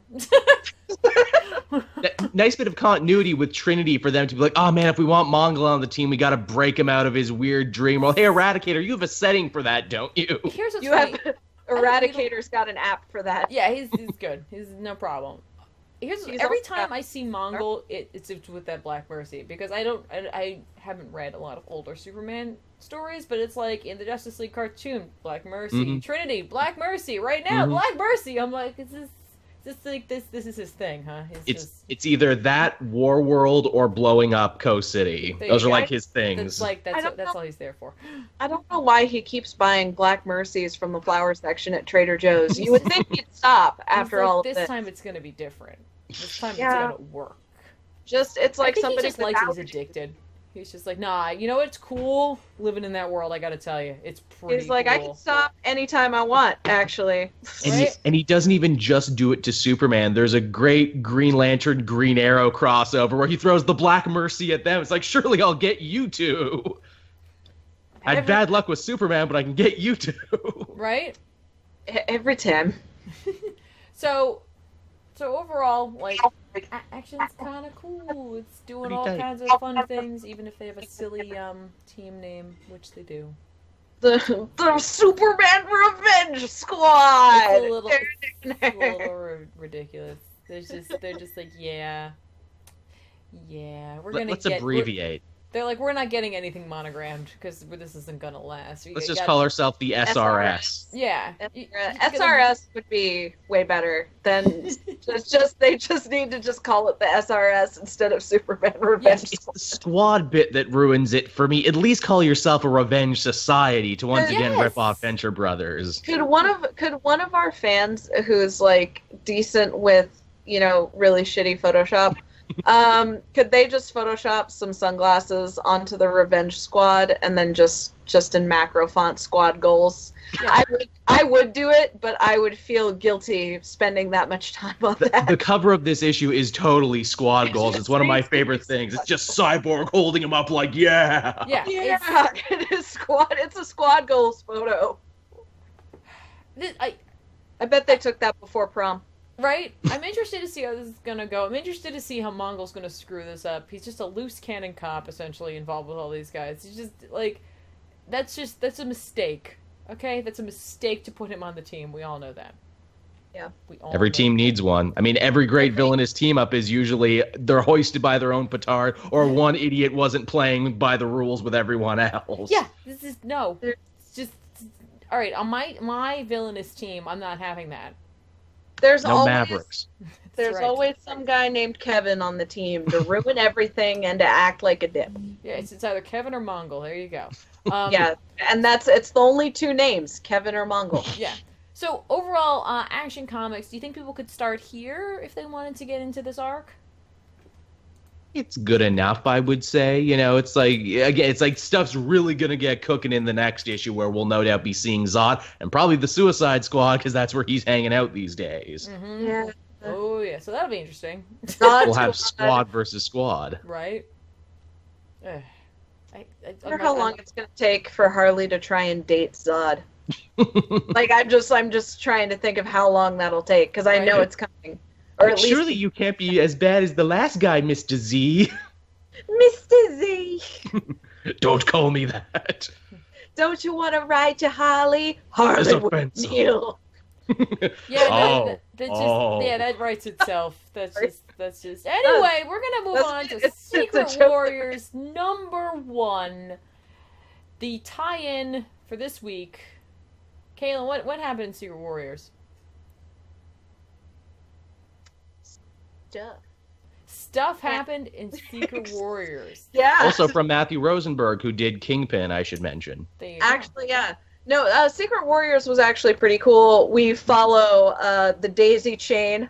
Nice bit of continuity with Trinity for them to be like, oh man, if we want Mongol on the team, we got to break him out of his weird dream. Well, hey, Eradicator, you have a setting for that, don't you? Here's what's funny. Eradicator's got an app for that. Yeah, he's good. He's no problem. Every time I see Mongol, it's with that Black Mercy because I haven't read a lot of older Superman stories, but it's like in the Justice League cartoon, Black Mercy, Trinity, Black Mercy, right now, Black Mercy. I'm like, is this is his thing, huh? It's either that War World or blowing up Coast City. Those are like his things. That's all he's there for. I don't know why he keeps buying Black Mercies from the flower section at Trader Joe's. You would think he'd stop after all of this. This time it's going to be different. This time it's going to work. It's like somebody just likes he's addicted. He's just like, nah, you know what's cool? Living in that world, I gotta tell you. It's pretty He's like, cool. I can stop anytime I want, actually. And he doesn't even just do it to Superman. There's a great Green Lantern, Green Arrow crossover where he throws the Black Mercy at them. It's like, surely I'll get you two. I had bad luck with Superman, but I can get you two. Right? Every time. So overall, like, action's kind of cool. It's doing all kinds of fun things, even if they have a silly team name, which they do. The Superman Revenge Squad. It's a little ridiculous. They're just like, yeah, we're gonna. Let's abbreviate. They're like, we're not getting anything monogrammed because this isn't gonna last. Let's just call ourselves the SRS. Yeah, SRS would be way better than they just need to just call it the SRS instead of Superman Revenge. It's the squad bit that ruins it for me. At least call yourself a Revenge Society to once again rip off Venture Brothers. Could one of our fans who's like decent with really shitty Photoshop? Could they just Photoshop some sunglasses onto the Revenge Squad and then just in macro font squad goals? Yeah. I would do it, but I would feel guilty spending that much time on that. The cover of this issue is totally squad goals. It's one of my favorite things. It's just Cyborg holding him up like, yeah. It's a squad goals photo. I bet they took that before prom. Right? I'm interested to see how this is gonna go. I'm interested to see how Mongol's gonna screw this up. He's just a loose cannon cop, essentially, involved with all these guys. He's just, like, that's a mistake. Okay? That's a mistake to put him on the team. We all know that. Yeah. Every team needs one. I mean, every great villainous team-up is usually they're hoisted by their own petard, or one idiot wasn't playing by the rules with everyone else. Yeah, it's just, alright, on my villainous team, I'm not having that. There's No always Mavericks. there's right. always some guy named Kevin on the team to ruin everything and to act like a dip. Yeah, it's either Kevin or Mongol. There you go. Yeah, and it's the only two names, Kevin or Mongol. Yeah. So overall, Action Comics. Do you think people could start here if they wanted to get into this arc? It's good enough, I would say. You know, it's like, again, it's like stuff's really going to get cooking in the next issue where we'll no doubt be seeing Zod and probably the Suicide Squad because that's where he's hanging out these days. Mm-hmm. Yeah. Oh, yeah. So that'll be interesting. Zod We'll have Squad. squad versus squad. Right? Ugh. I wonder how long it's going to take for Harley to try and date Zod. Like, I'm just trying to think of how long that'll take, because I know it's coming. Or at Surely least you can't be as bad as the last guy, Mr. Z. Mr. Z. Don't call me that. Don't you want to ride to Harley? Harley offensive. Neil. Yeah, Oh. that just Oh. yeah, that writes itself. That's just. Anyway, we're gonna move on to it's a Secret joke. Warriors #1, the tie-in for this week. Kaylin, what happened in Secret Warriors? Stuff happened in Secret Warriors. Yeah. Also from Matthew Rosenberg, who did Kingpin, I should mention. There you go. Actually, yeah. No, Secret Warriors was actually pretty cool. We follow the Daisy Chain.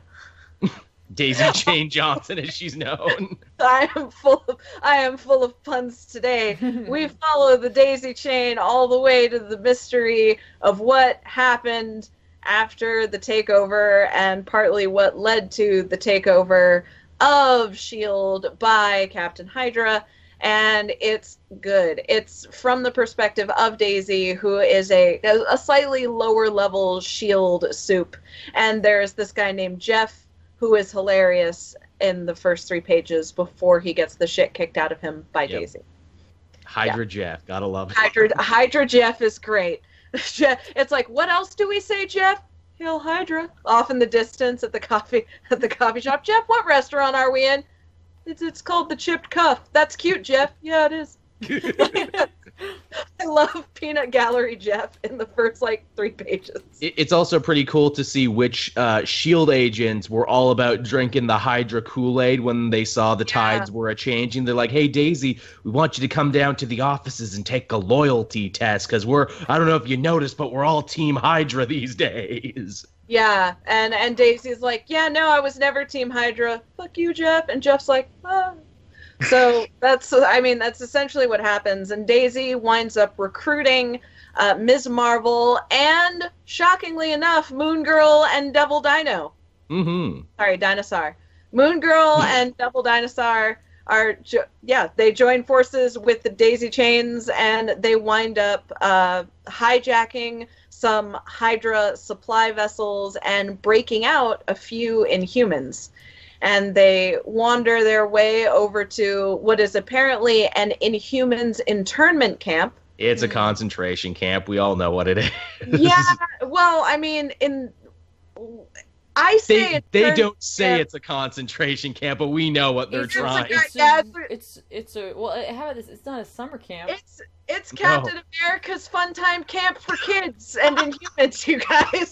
Daisy Jane Johnson, as she's known. I am full of puns today. We follow the Daisy Chain all the way to the mystery of what happened after the takeover and partly what led to the takeover of S.H.I.E.L.D. by Captain Hydra. And it's good. It's from the perspective of Daisy, who is a slightly lower level S.H.I.E.L.D. soup. And there's this guy named Jeff, who is hilarious in the first 3 pages before he gets the shit kicked out of him by Daisy. Hydra Jeff, gotta love it. Hydra Jeff is great. It's like, what else do we say, Jeff? Hail Hydra. Off in the distance at the coffee shop. Jeff, what restaurant are we in? It's called the Chipped Cuff. That's cute, Jeff. Yeah, it is. I love Peanut Gallery Jeff in the first 3 pages. It's also pretty cool to see which S.H.I.E.L.D. agents were all about drinking the Hydra Kool-Aid when they saw the tides were a-changing. They're like, hey, Daisy, we want you to come down to the offices and take a loyalty test, because I don't know if you noticed, but we're all Team Hydra these days. Yeah, and Daisy's like, yeah, no, I was never Team Hydra. Fuck you, Jeff. And Jeff's like, ah. So that's essentially what happens. And Daisy winds up recruiting Ms. Marvel and, shockingly enough, Moon Girl and Devil Dino. Mm-hmm. Sorry, Dinosaur. Moon Girl and Devil Dinosaur they join forces with the Daisy Chains, and they wind up hijacking some Hydra supply vessels and breaking out a few Inhumans. And they wander their way over to what is apparently an Inhumans internment camp. It's a concentration camp. We all know what it is. Yeah, well, I mean, they don't say it's a concentration camp, but we know what they're trying. It's how about this? It's not a summer camp. It's Captain America's fun time camp for kids and Inhumans, you guys.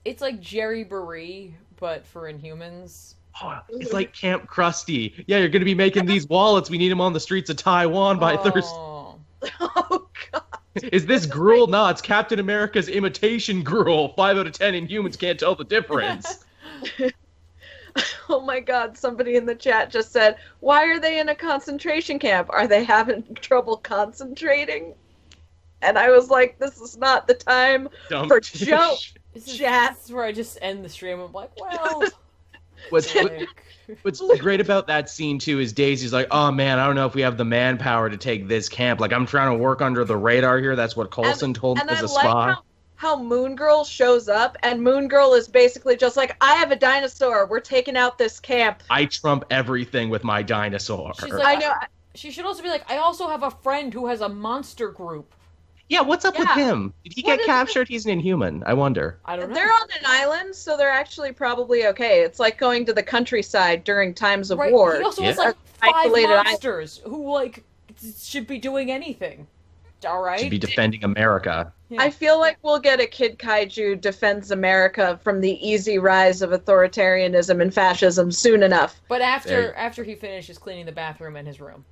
It's like Jerry Baree, but for Inhumans. Oh, it's like Camp Krusty. Yeah, you're going to be making these wallets. We need them on the streets of Taiwan by Thursday. Oh, God. Is this gruel? No, it's Captain America's imitation gruel. 5 out of 10 Inhumans can't tell the difference. Oh, my God. Somebody in the chat just said, why are they in a concentration camp? Are they having trouble concentrating? And I was like, this is not the time for jokes. Chat. This is where I just end the stream. I'm like, well... What's great about that scene, too, is Daisy's like, oh, man, I don't know if we have the manpower to take this camp. Like, I'm trying to work under the radar here. That's what Coulson told me as a spy. How Moon Girl shows up, and Moon Girl is basically just like, I have a dinosaur. We're taking out this camp. I trump everything with my dinosaur. She's like, I know. She should also be like, I also have a friend who has a monster group. Yeah, what's up with him? Did he get captured? He's an Inhuman. I wonder. I don't know. They're on an island, so they're actually probably okay. It's like going to the countryside during times of war. He also has like 5 monsters who should be doing anything. All right. Should be defending America. Yeah. I feel like we'll get a Kid Kaiju defends America from the easy rise of authoritarianism and fascism soon enough. But after he finishes cleaning the bathroom in his room.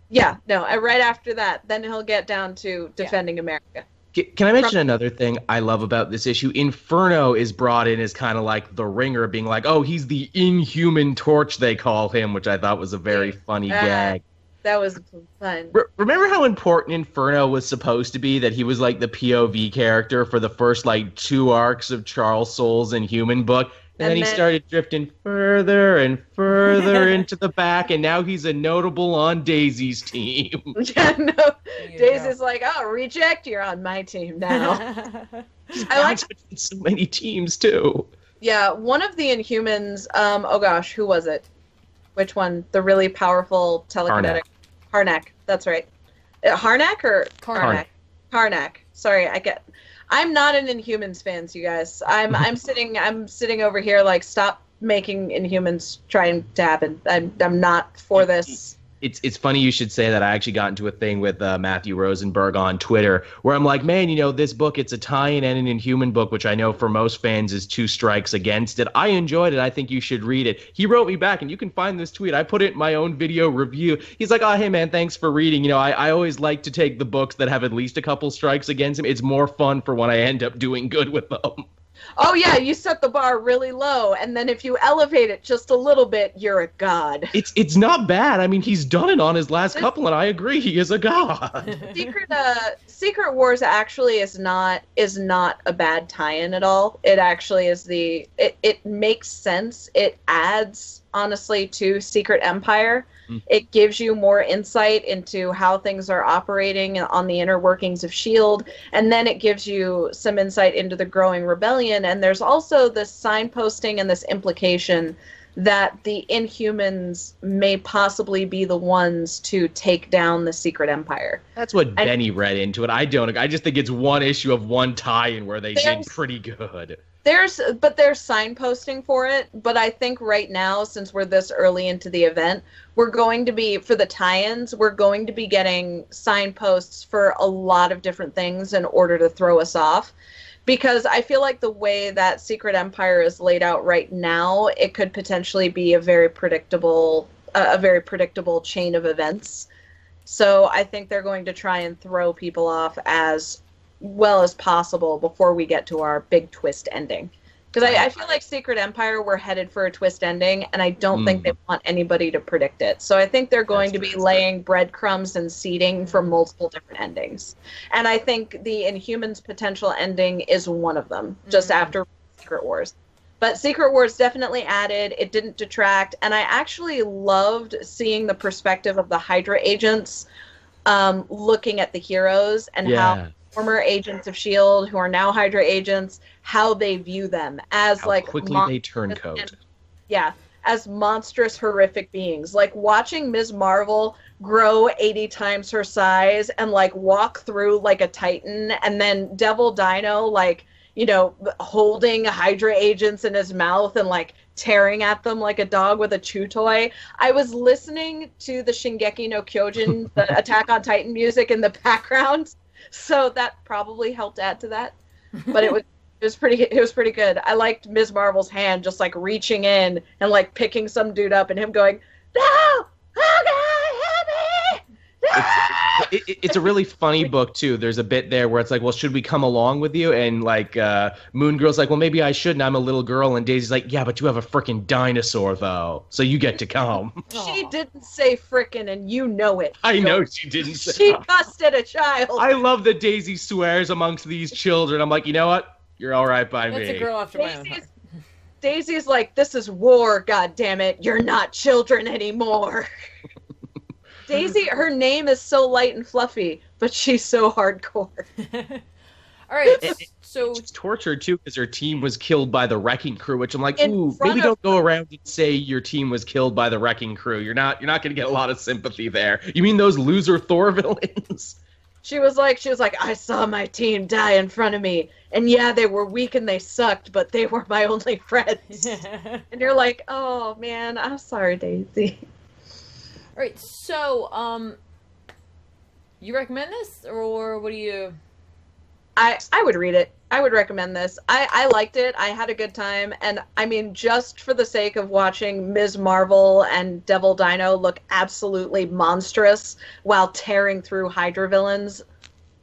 Yeah, no, right after that, then he'll get down to defending America. Can I mention another thing I love about this issue? Inferno is brought in as kind of like the ringer, being like, oh, he's the Inhuman Torch, they call him, which I thought was a very funny gag. That was fun. Remember how important Inferno was supposed to be, that he was like the POV character for the first like 2 arcs of Charles Soule's Inhuman book? And then he started drifting further and further into the back, and now he's a notable on Daisy's team. Yeah, no. Daisy's like, oh, reject, you're on my team now. I like so many teams, too. Yeah, one of the Inhumans, oh gosh, who was it? Which one? The really powerful telekinetic... Harnack, that's right. Harnack or... Karnak. Karnak. Sorry, I'm not an Inhumans fan, you guys. I'm sitting over here like, stop making Inhumans trying to happen. I'm not for this. It's funny you should say that. I actually got into a thing with Matthew Rosenberg on Twitter where I'm like, man, this book, it's a tie-in and an Inhuman book, which I know for most fans is 2 strikes against it. I enjoyed it. I think you should read it. He wrote me back, and you can find this tweet. I put it in my own video review. He's like, oh, hey, man, thanks for reading. I always like to take the books that have at least a couple strikes against them. It's more fun for when I end up doing good with them. Oh, yeah, you set the bar really low, and then if you elevate it just a little bit, you're a god. It's not bad. I mean, he's done it on his last couple, and I agree, he is a god. Secret Wars actually is not a bad tie-in at all. It actually is it makes sense. It adds, honestly, to Secret Empire. It gives you more insight into how things are operating on the inner workings of S.H.I.E.L.D., and then it gives you some insight into the growing rebellion, and there's also this signposting and this implication that the Inhumans may possibly be the ones to take down the Secret Empire. That's what Benny read into it. I just think it's one issue of one tie-in where they did pretty good. There's signposting for it, but I think right now, since we're this early into the event, we're going to be, for the tie-ins, we're going to be getting signposts for a lot of different things in order to throw us off. Because I feel like the way that Secret Empire is laid out right now, it could potentially be a very predictable chain of events. So I think they're going to try and throw people off as well as possible before we get to our big twist ending. Because I feel like Secret Empire, we're headed for a twist ending, and I don't think they want anybody to predict it. So I think they're going to be laying breadcrumbs and seeding for multiple different endings. And I think the Inhumans potential ending is one of them, just after Secret Wars. But Secret Wars definitely added, it didn't detract, and I actually loved seeing the perspective of the Hydra agents looking at the heroes and how former agents of S.H.I.E.L.D. who are now Hydra agents, how they view them as how quickly they turncoat. As monstrous, horrific beings. Like watching Ms. Marvel grow 80 times her size and like walk through like a Titan, and then Devil Dino holding Hydra agents in his mouth and like tearing at them like a dog with a chew toy. I was listening to the Shingeki no Kyojin, the Attack on Titan music in the background. So that probably helped add to that, but it was pretty good. I liked Ms. Marvel's hand just like reaching in and like picking some dude up and him going, "No, oh God, help me!" No! It's a really funny book too. There's a bit there where it's like, well, should we come along with you? And like Moon Girl's like, well, maybe I shouldn't. I'm a little girl. And Daisy's like, yeah, but you have a frickin' dinosaur though, so you get to come. She didn't say frickin', and you know it. I know she didn't say. She cussed at a child. I love that Daisy swears amongst these children. I'm like, you know what? You're all right by me. That's a girl after my own heart. Daisy's like, this is war, goddammit. You're not children anymore. Daisy, her name is so light and fluffy, but she's so hardcore. All right, so she's tortured too because her team was killed by the Wrecking Crew, which I'm like, ooh, maybe don't go around and say your team was killed by the Wrecking Crew. You're not going to get a lot of sympathy there. You mean those loser Thor villains? She was like, I saw my team die in front of me, and yeah, they were weak and they sucked, but they were my only friends. And you're like, oh man, I'm sorry, Daisy. All right, so you recommend this, or what do you? I would read it. I would recommend this. I liked it. I had a good time. And I mean, just for the sake of watching Ms. Marvel and Devil Dino look absolutely monstrous while tearing through Hydra villains,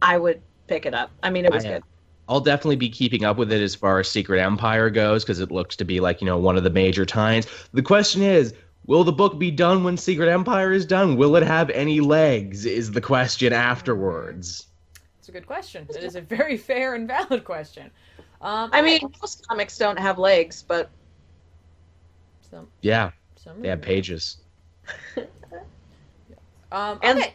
I would pick it up. I mean, it was good. I'll definitely be keeping up with it as far as Secret Empire goes, because it looks to be like, one of the major ties. The question is, will the book be done when Secret Empire is done? Will it have any legs, is the question afterwards. It's a good question. It is a very fair and valid question. I mean, most comics don't have legs, but... They have pages. Okay.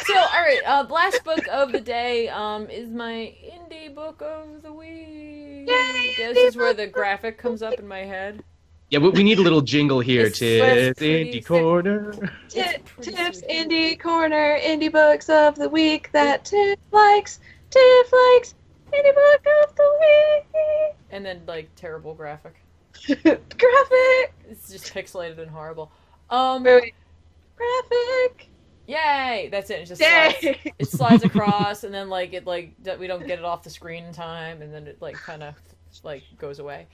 So, all right, last book of the day is my indie book of the week. Yay! This is where the graphic comes up in my head. Yeah, we need a little jingle here. It's Tips pretty Indie Corner. Tips Indie Corner, Indie Books of the Week that Tiff likes. Tiff likes Indie Book of the Week. And then, like, terrible graphic. Graphic. It's just pixelated and horrible. Graphic. Yay! That's it. It just Yay! slides. It slides across, and then we don't get it off the screen in time, and then it kind of goes away.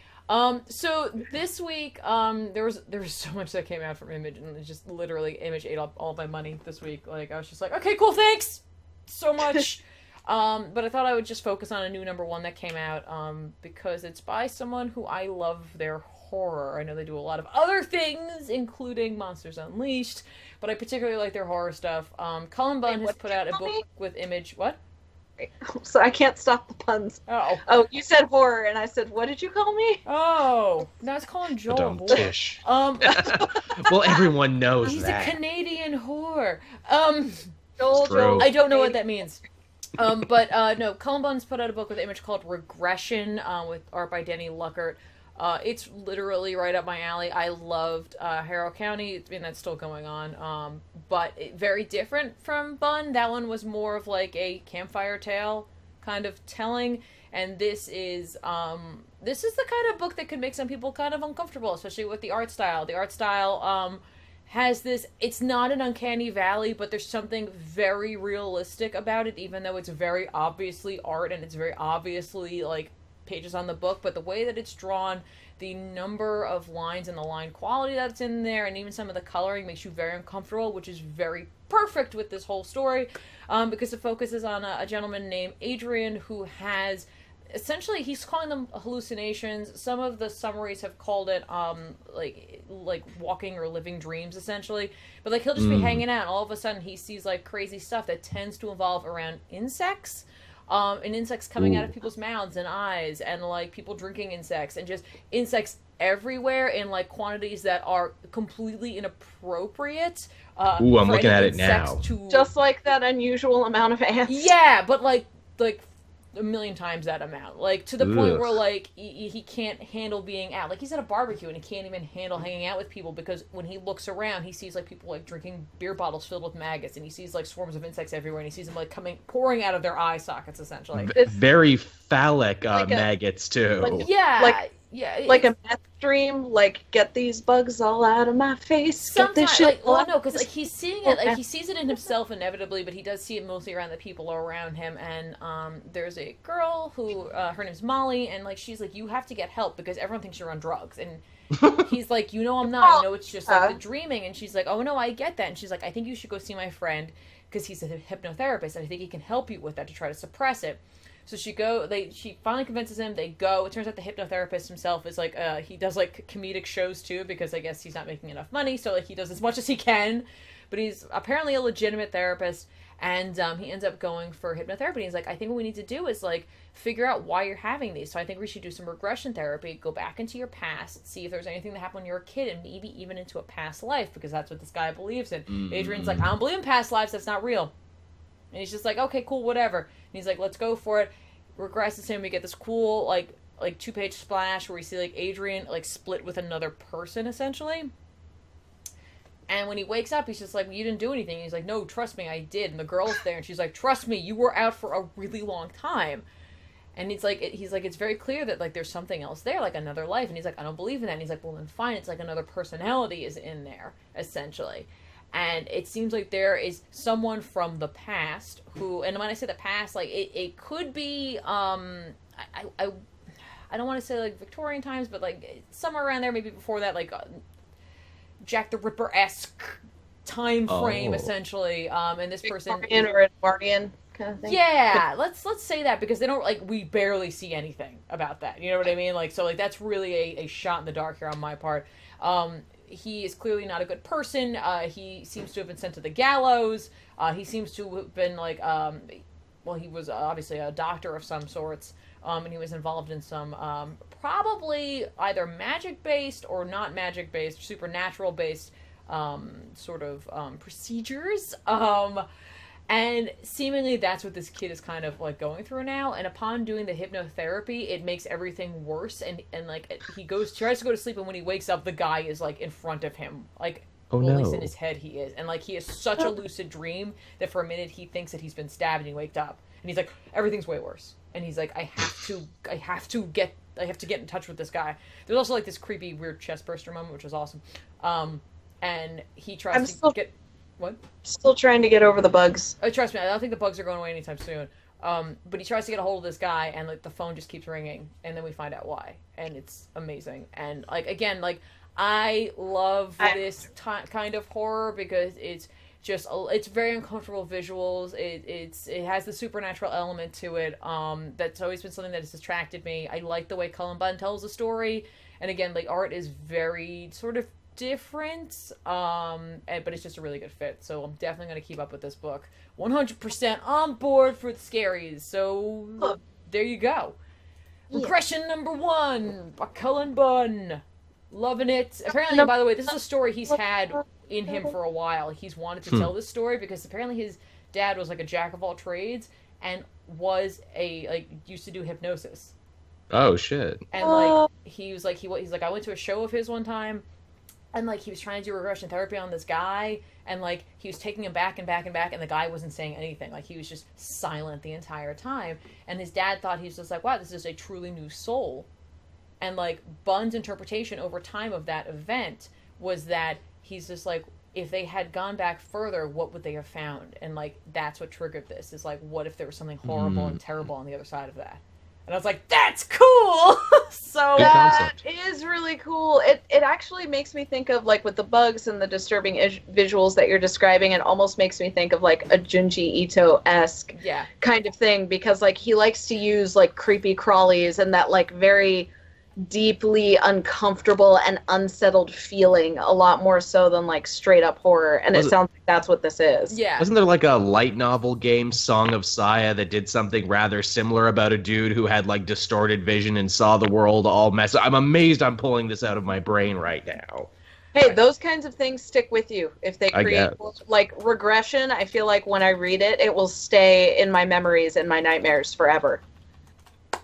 So this week, there was so much that came out from Image, and it just literally Image ate up all my money this week. Like, I was just like, okay, cool, thanks so much. But I thought I would just focus on a new #1 that came out, because it's by someone who I love their horror. I know they do a lot of other things, including Monsters Unleashed, but I particularly like their horror stuff. Cullen Bunn has put out a book with Image. What? So I can't stop the puns. Oh, you said horror, and I said, what did you call me? Oh, now it's calling Joel. Tish. Well, everyone knows he's that. He's a Canadian whore. Joel. I don't know what that means. But no, Cullen Bunn's put out a book with Image called Regression, with art by Danny Luckert. It's literally right up my alley. I loved Harrow County. I mean, that's still going on. But very different from Bunn. That one was more of like a campfire tale kind of telling. And this is the kind of book that could make some people kind of uncomfortable, especially with the art style. The art style has this, it's not an uncanny valley, but there's something very realistic about it, even though it's very obviously art and it's very obviously like pages on the book. But the way that it's drawn, the number of lines and the line quality that's in there, and even some of the coloring makes you very uncomfortable, which is very perfect with this whole story, because it focuses on a gentleman named Adrian who has, essentially, he's calling them hallucinations. Some of the summaries have called it like walking or living dreams, essentially. But like, he'll just be hanging out, and all of a sudden he sees like crazy stuff that tends to involve around insects. And insects coming out of people's mouths and eyes, and like people drinking insects, and just insects everywhere in like quantities that are completely inappropriate. I'm looking at it now. Just like that unusual amount of ants. Yeah, but like a million times that amount, like to the point where like he can't handle being out. Like, he's at a barbecue and he can't even handle hanging out with people, because when he looks around he sees like people like drinking beer bottles filled with maggots, and he sees like swarms of insects everywhere, and he sees them like pouring out of their eye sockets, essentially. Very phallic maggots too. Like a meth dream, like, get these bugs all out of my face. Sometimes, because like he's seeing it, like he sees it in himself inevitably, but he does see it mostly around the people around him. And there's a girl who her name's Molly, and like she's like, you have to get help because everyone thinks you're on drugs, and he's like, I'm not. It's just like the dreaming. And she's like, oh no, I get that. And she's like, I think you should go see my friend because he's a hypnotherapist, and I think he can help you with that to try to suppress it. So she finally convinces him, they go. It turns out the hypnotherapist himself is like, he does like comedic shows too, because I guess he's not making enough money, so like he does as much as he can, but he's apparently a legitimate therapist, and he ends up going for hypnotherapy. He's like, I think what we need to do is like figure out why you're having these, so I think we should do some regression therapy, go back into your past, see if there's anything that happened when you were a kid, and maybe even into a past life, because that's what this guy believes in. Adrian's like, I don't believe in past lives, that's not real. And he's just like, okay, cool, whatever. And he's like, let's go for it. Regresses him. We get this cool, like 2-page splash where we see, like, Adrian, like, split with another person, essentially. And when he wakes up, he's just like, you didn't do anything. And he's like, no, trust me, I did. And the girl's there, and she's like, trust me, you were out for a really long time. And he's like, it's very clear that, like, there's something else there, like another life. And he's like, I don't believe in that. And he's like, well, then fine. It's like another personality is in there, essentially. And it seems like there is someone from the past who, and when I say the past, like it could be, I don't want to say like Victorian times, but like somewhere around there, maybe before that, like Jack the Ripper-esque time frame, essentially. And this person, Victorian or Edwardian kind of thing. yeah, let's say that, because they don't, like, we barely see anything about that. You know what I mean? Like, so like that's really a shot in the dark here on my part. He is clearly not a good person. He seems to have been sent to the gallows. He seems to have been like, well, he was obviously a doctor of some sorts. And he was involved in some probably either magic-based or not magic-based, supernatural-based sort of procedures. And seemingly that's what this kid is kind of like going through now. And upon doing the hypnotherapy, it makes everything worse. And like tries to go to sleep, and when he wakes up, the guy is like in front of him. Like, oh, well, no. at least in his head he is. And like he has such a lucid dream that for a minute he thinks that he's been stabbed, and he waked up. And he's like, everything's way worse. And he's like, I have to get in touch with this guy. There's also like this creepy, weird chest burster moment, which was awesome. And he tries to get... What? Still trying to get over the bugs. Oh, trust me, I don't think the bugs are going away anytime soon. But he tries to get a hold of this guy, and like the phone just keeps ringing, and then we find out why, and it's amazing. And like again, like I love this kind of horror because it's just it's very uncomfortable visuals. It has the supernatural element to it. That's always been something that has attracted me. I like the way Cullen Bunn tells the story, and again, like art is very sort of different, but it's just a really good fit, so I'm definitely going to keep up with this book. 100% on board for the scaries, so there you go. Yeah. Regression number 1 by Cullen Bunn. Loving it. Apparently, by the way, this is a story he's had in him for a while. He's wanted to tell this story because apparently his dad was like a jack of all trades and was used to do hypnosis. Oh shit. And like he's like I went to a show of his one time. And, like, he was trying to do regression therapy on this guy, and, like, he was taking him back and back and back, and the guy wasn't saying anything. Like, he was just silent the entire time. And his dad thought, he was just like, wow, this is a truly new soul. And, like, Bunn's interpretation over time of that event was that he's just like, if they had gone back further, what would they have found? And, like, that's what triggered this, is, like, what if there was something horrible and terrible on the other side of that? And I was like, that's cool! So that is really cool. It actually makes me think of, like, with the bugs and the disturbing visuals that you're describing, it almost makes me think of, like, a Junji Ito-esque kind of thing, because, like, he likes to use, like, creepy crawlies and that, like, very deeply uncomfortable and unsettled feeling a lot more so than like straight up horror, and it sounds like that's what this is. Yeah. Wasn't there like a light novel game, Song of Saya, that did something rather similar about a dude who had like distorted vision and saw the world all mess? I'm amazed I'm pulling this out of my brain right now. Hey, those kinds of things stick with you if they create like Regression. I feel like when I read it, it will stay in my memories and my nightmares forever.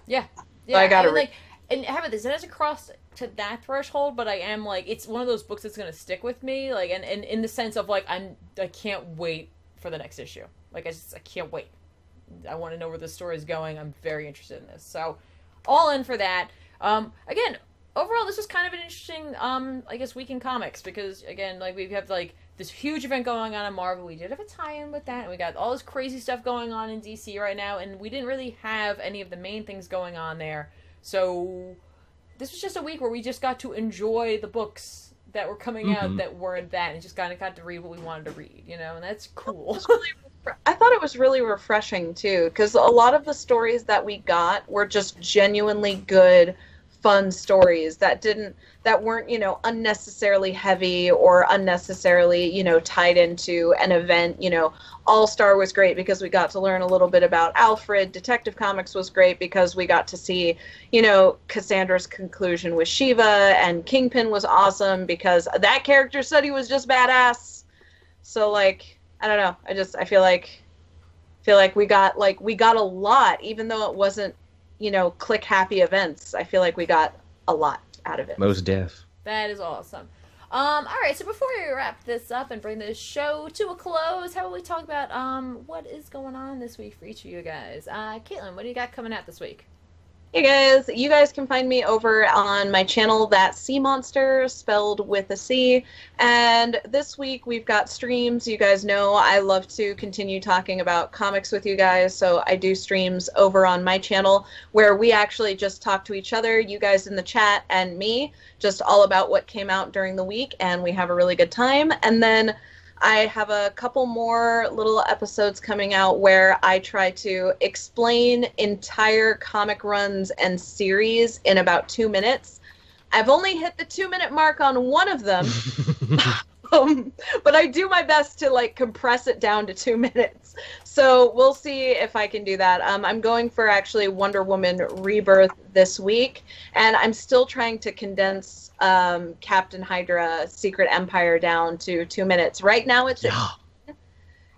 Yeah. So I gotta read. And how about this? It hasn't crossed to that threshold, but I am like, it's one of those books that's gonna stick with me, like, and in the sense of like, I can't wait for the next issue. Like, I can't wait. I want to know where this story is going. I'm very interested in this. So, all in for that. Again, overall, this was kind of an interesting, I guess, week in comics, because again, like, we have like this huge event going on in Marvel. We did have a tie-in with that, and we got all this crazy stuff going on in DC right now, and we didn't really have any of the main things going on there. So this was just a week where we just got to enjoy the books that were coming out that weren't that, and just kind of got to read what we wanted to read, you know, and that's cool. I thought it was really refreshing too, because a lot of the stories that we got were just genuinely good, fun stories that weren't, you know, unnecessarily heavy or unnecessarily, you know, tied into an event. You know, All-Star was great because we got to learn a little bit about Alfred. Detective Comics was great because we got to see, you know, Cassandra's conclusion with Shiva, and Kingpin was awesome because that character study was just badass. So, like, I don't know. I feel like we got a lot, even though it wasn't, you know, click happy events. I feel like we got a lot out of it. Most deaf. That is awesome. All right, so before we wrap this up and bring this show to a close, how about we talk about what is going on this week for each of you guys? Caitlin, what do you got coming out this week? Hey guys, you guys can find me over on my channel, That Sea Monster, spelled with a C. And this week we've got streams. You guys know I love to continue talking about comics with you guys, so I do streams over on my channel where we actually just talk to each other, you guys in the chat and me, just all about what came out during the week, and we have a really good time. And then I have a couple more little episodes coming out where I try to explain entire comic runs and series in about 2 minutes. I've only hit the 2-minute mark on one of them, but I do my best to like compress it down to 2 minutes. So we'll see if I can do that. I'm going for actually Wonder Woman Rebirth this week, and I'm still trying to condense Captain Hydra Secret Empire down to 2 minutes. Right now it's at 10,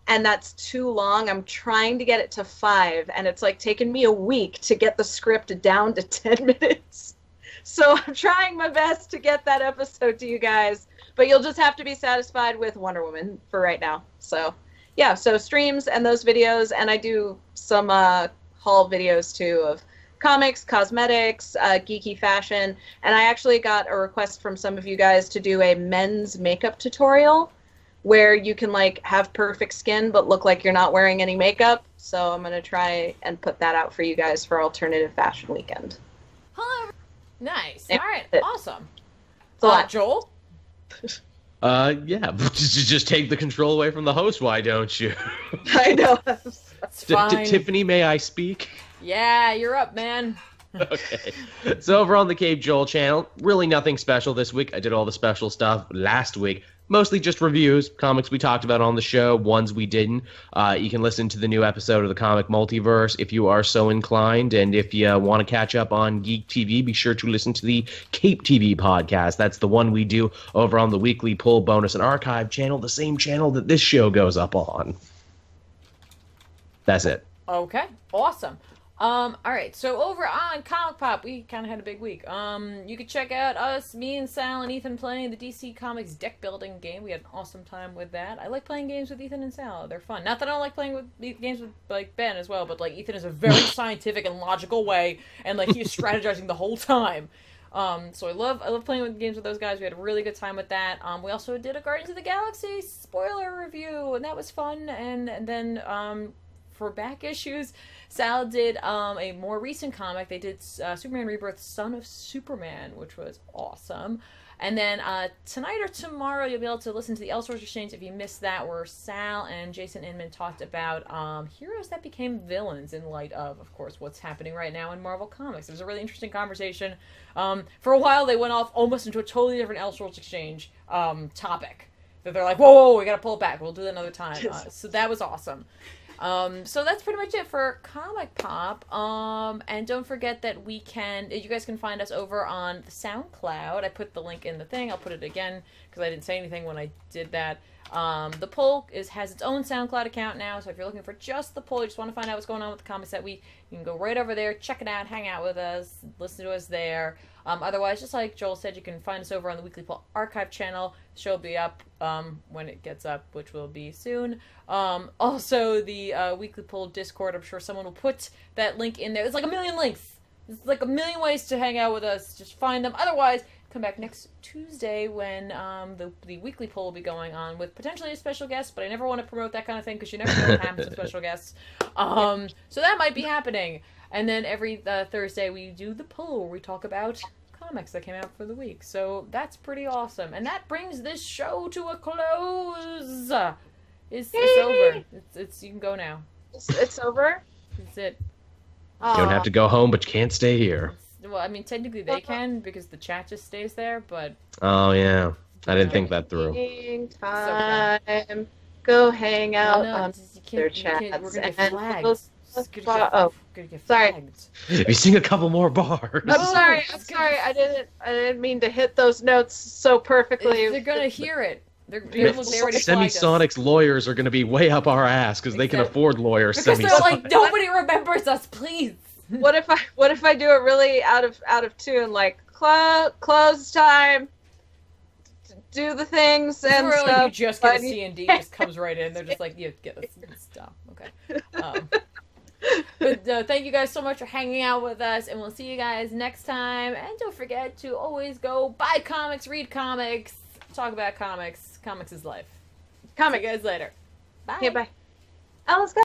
and that's too long. I'm trying to get it to 5, and it's like taken me a week to get the script down to 10 minutes. So I'm trying my best to get that episode to you guys, but you'll just have to be satisfied with Wonder Woman for right now. So yeah, so streams and those videos, and I do some haul videos too of comics, cosmetics, geeky fashion, and I actually got a request from some of you guys to do a men's makeup tutorial where you can like have perfect skin but look like you're not wearing any makeup. So I'm gonna try and put that out for you guys for Alternative Fashion Weekend. Hello. Nice. Yeah. All right. Awesome. Joel? Yeah, just take the control away from the host, why don't you? I know. That's fine. Tiffany, may I speak? Yeah, you're up, man. Okay. So over on the Cape Joel channel, really nothing special this week. I did all the special stuff last week. Mostly just reviews, comics we talked about on the show, ones we didn't. You can listen to the new episode of the Comic Multiverse if you are so inclined. And if you want to catch up on Geek TV, be sure to listen to the Cape TV podcast. That's the one we do over on the Weekly Pull Bonus and Archive channel, the same channel that this show goes up on. That's it. Okay, awesome. All right, so over on Comic Pop, we kind of had a big week. You can check out us, me and Sal and Ethan playing the DC Comics deck building game. We had an awesome time with that. I like playing games with Ethan and Sal. They're fun. Not that I don't like playing with games with like Ben as well, but like Ethan is a very scientific and logical way, and like he's strategizing the whole time. So I love playing with games with those guys. We had a really good time with that. We also did a Guardians of the Galaxy spoiler review, and that was fun. And then for back issues, Sal did a more recent comic. They did Superman Rebirth, Son of Superman, which was awesome. And then tonight or tomorrow, you'll be able to listen to the Elseworlds Exchange if you missed that, where Sal and Jason Inman talked about heroes that became villains in light of course, what's happening right now in Marvel Comics. It was a really interesting conversation. For a while, they went off almost into a totally different Elseworlds Exchange topic. That they're like, whoa, we gotta pull it back. We'll do that another time. So that was awesome. So that's pretty much it for Comic Pop. And don't forget that you guys can find us over on the SoundCloud. I put the link in the thing. I'll put it again because I didn't say anything when I did that. The Poll has its own SoundCloud account now, so if you're looking for just the Poll, you just want to find out what's going on with the comics that week, you can go right over there, check it out, hang out with us, listen to us there. Otherwise, just like Joel said, you can find us over on the Weekly Poll Archive channel. The show will be up when it gets up, which will be soon. Also, the Weekly Poll Discord, I'm sure someone will put that link in there. There's like a million links. There's like a million ways to hang out with us. Just find them. Otherwise, come back next Tuesday when the Weekly Poll will be going on with potentially a special guest, but I never want to promote that kind of thing because you never know what happens with special guests. So that might be happening. And then every Thursday we do the poll where we talk about comics that came out for the week. So that's pretty awesome. And that brings this show to a close. It's over. You can go now. It's over? That's it. You don't have to go home, but you can't stay here. Well, I mean, technically they can because the chat just stays there, but... Oh, yeah. I didn't think that through. Time. Okay. Go hang out on their chats. We're going to get flagged. Sorry. If you sing a couple more bars. I'm sorry. I didn't mean to hit those notes so perfectly. They're gonna hear it. Semisonic's lawyers are gonna be way up our ass because they can afford lawyers. Because they're like, nobody remembers us, please. What if I do it really out of tune, like close time, do the things and really stuff. You just get a C&D, just comes right in. They're just like, yeah, get this stuff. Okay. But thank you guys so much for hanging out with us, and we'll see you guys next time. And don't forget to always go buy comics, read comics, talk about comics. Comics is life. Comics. See you guys later. Bye. Okay, bye. Alice, go.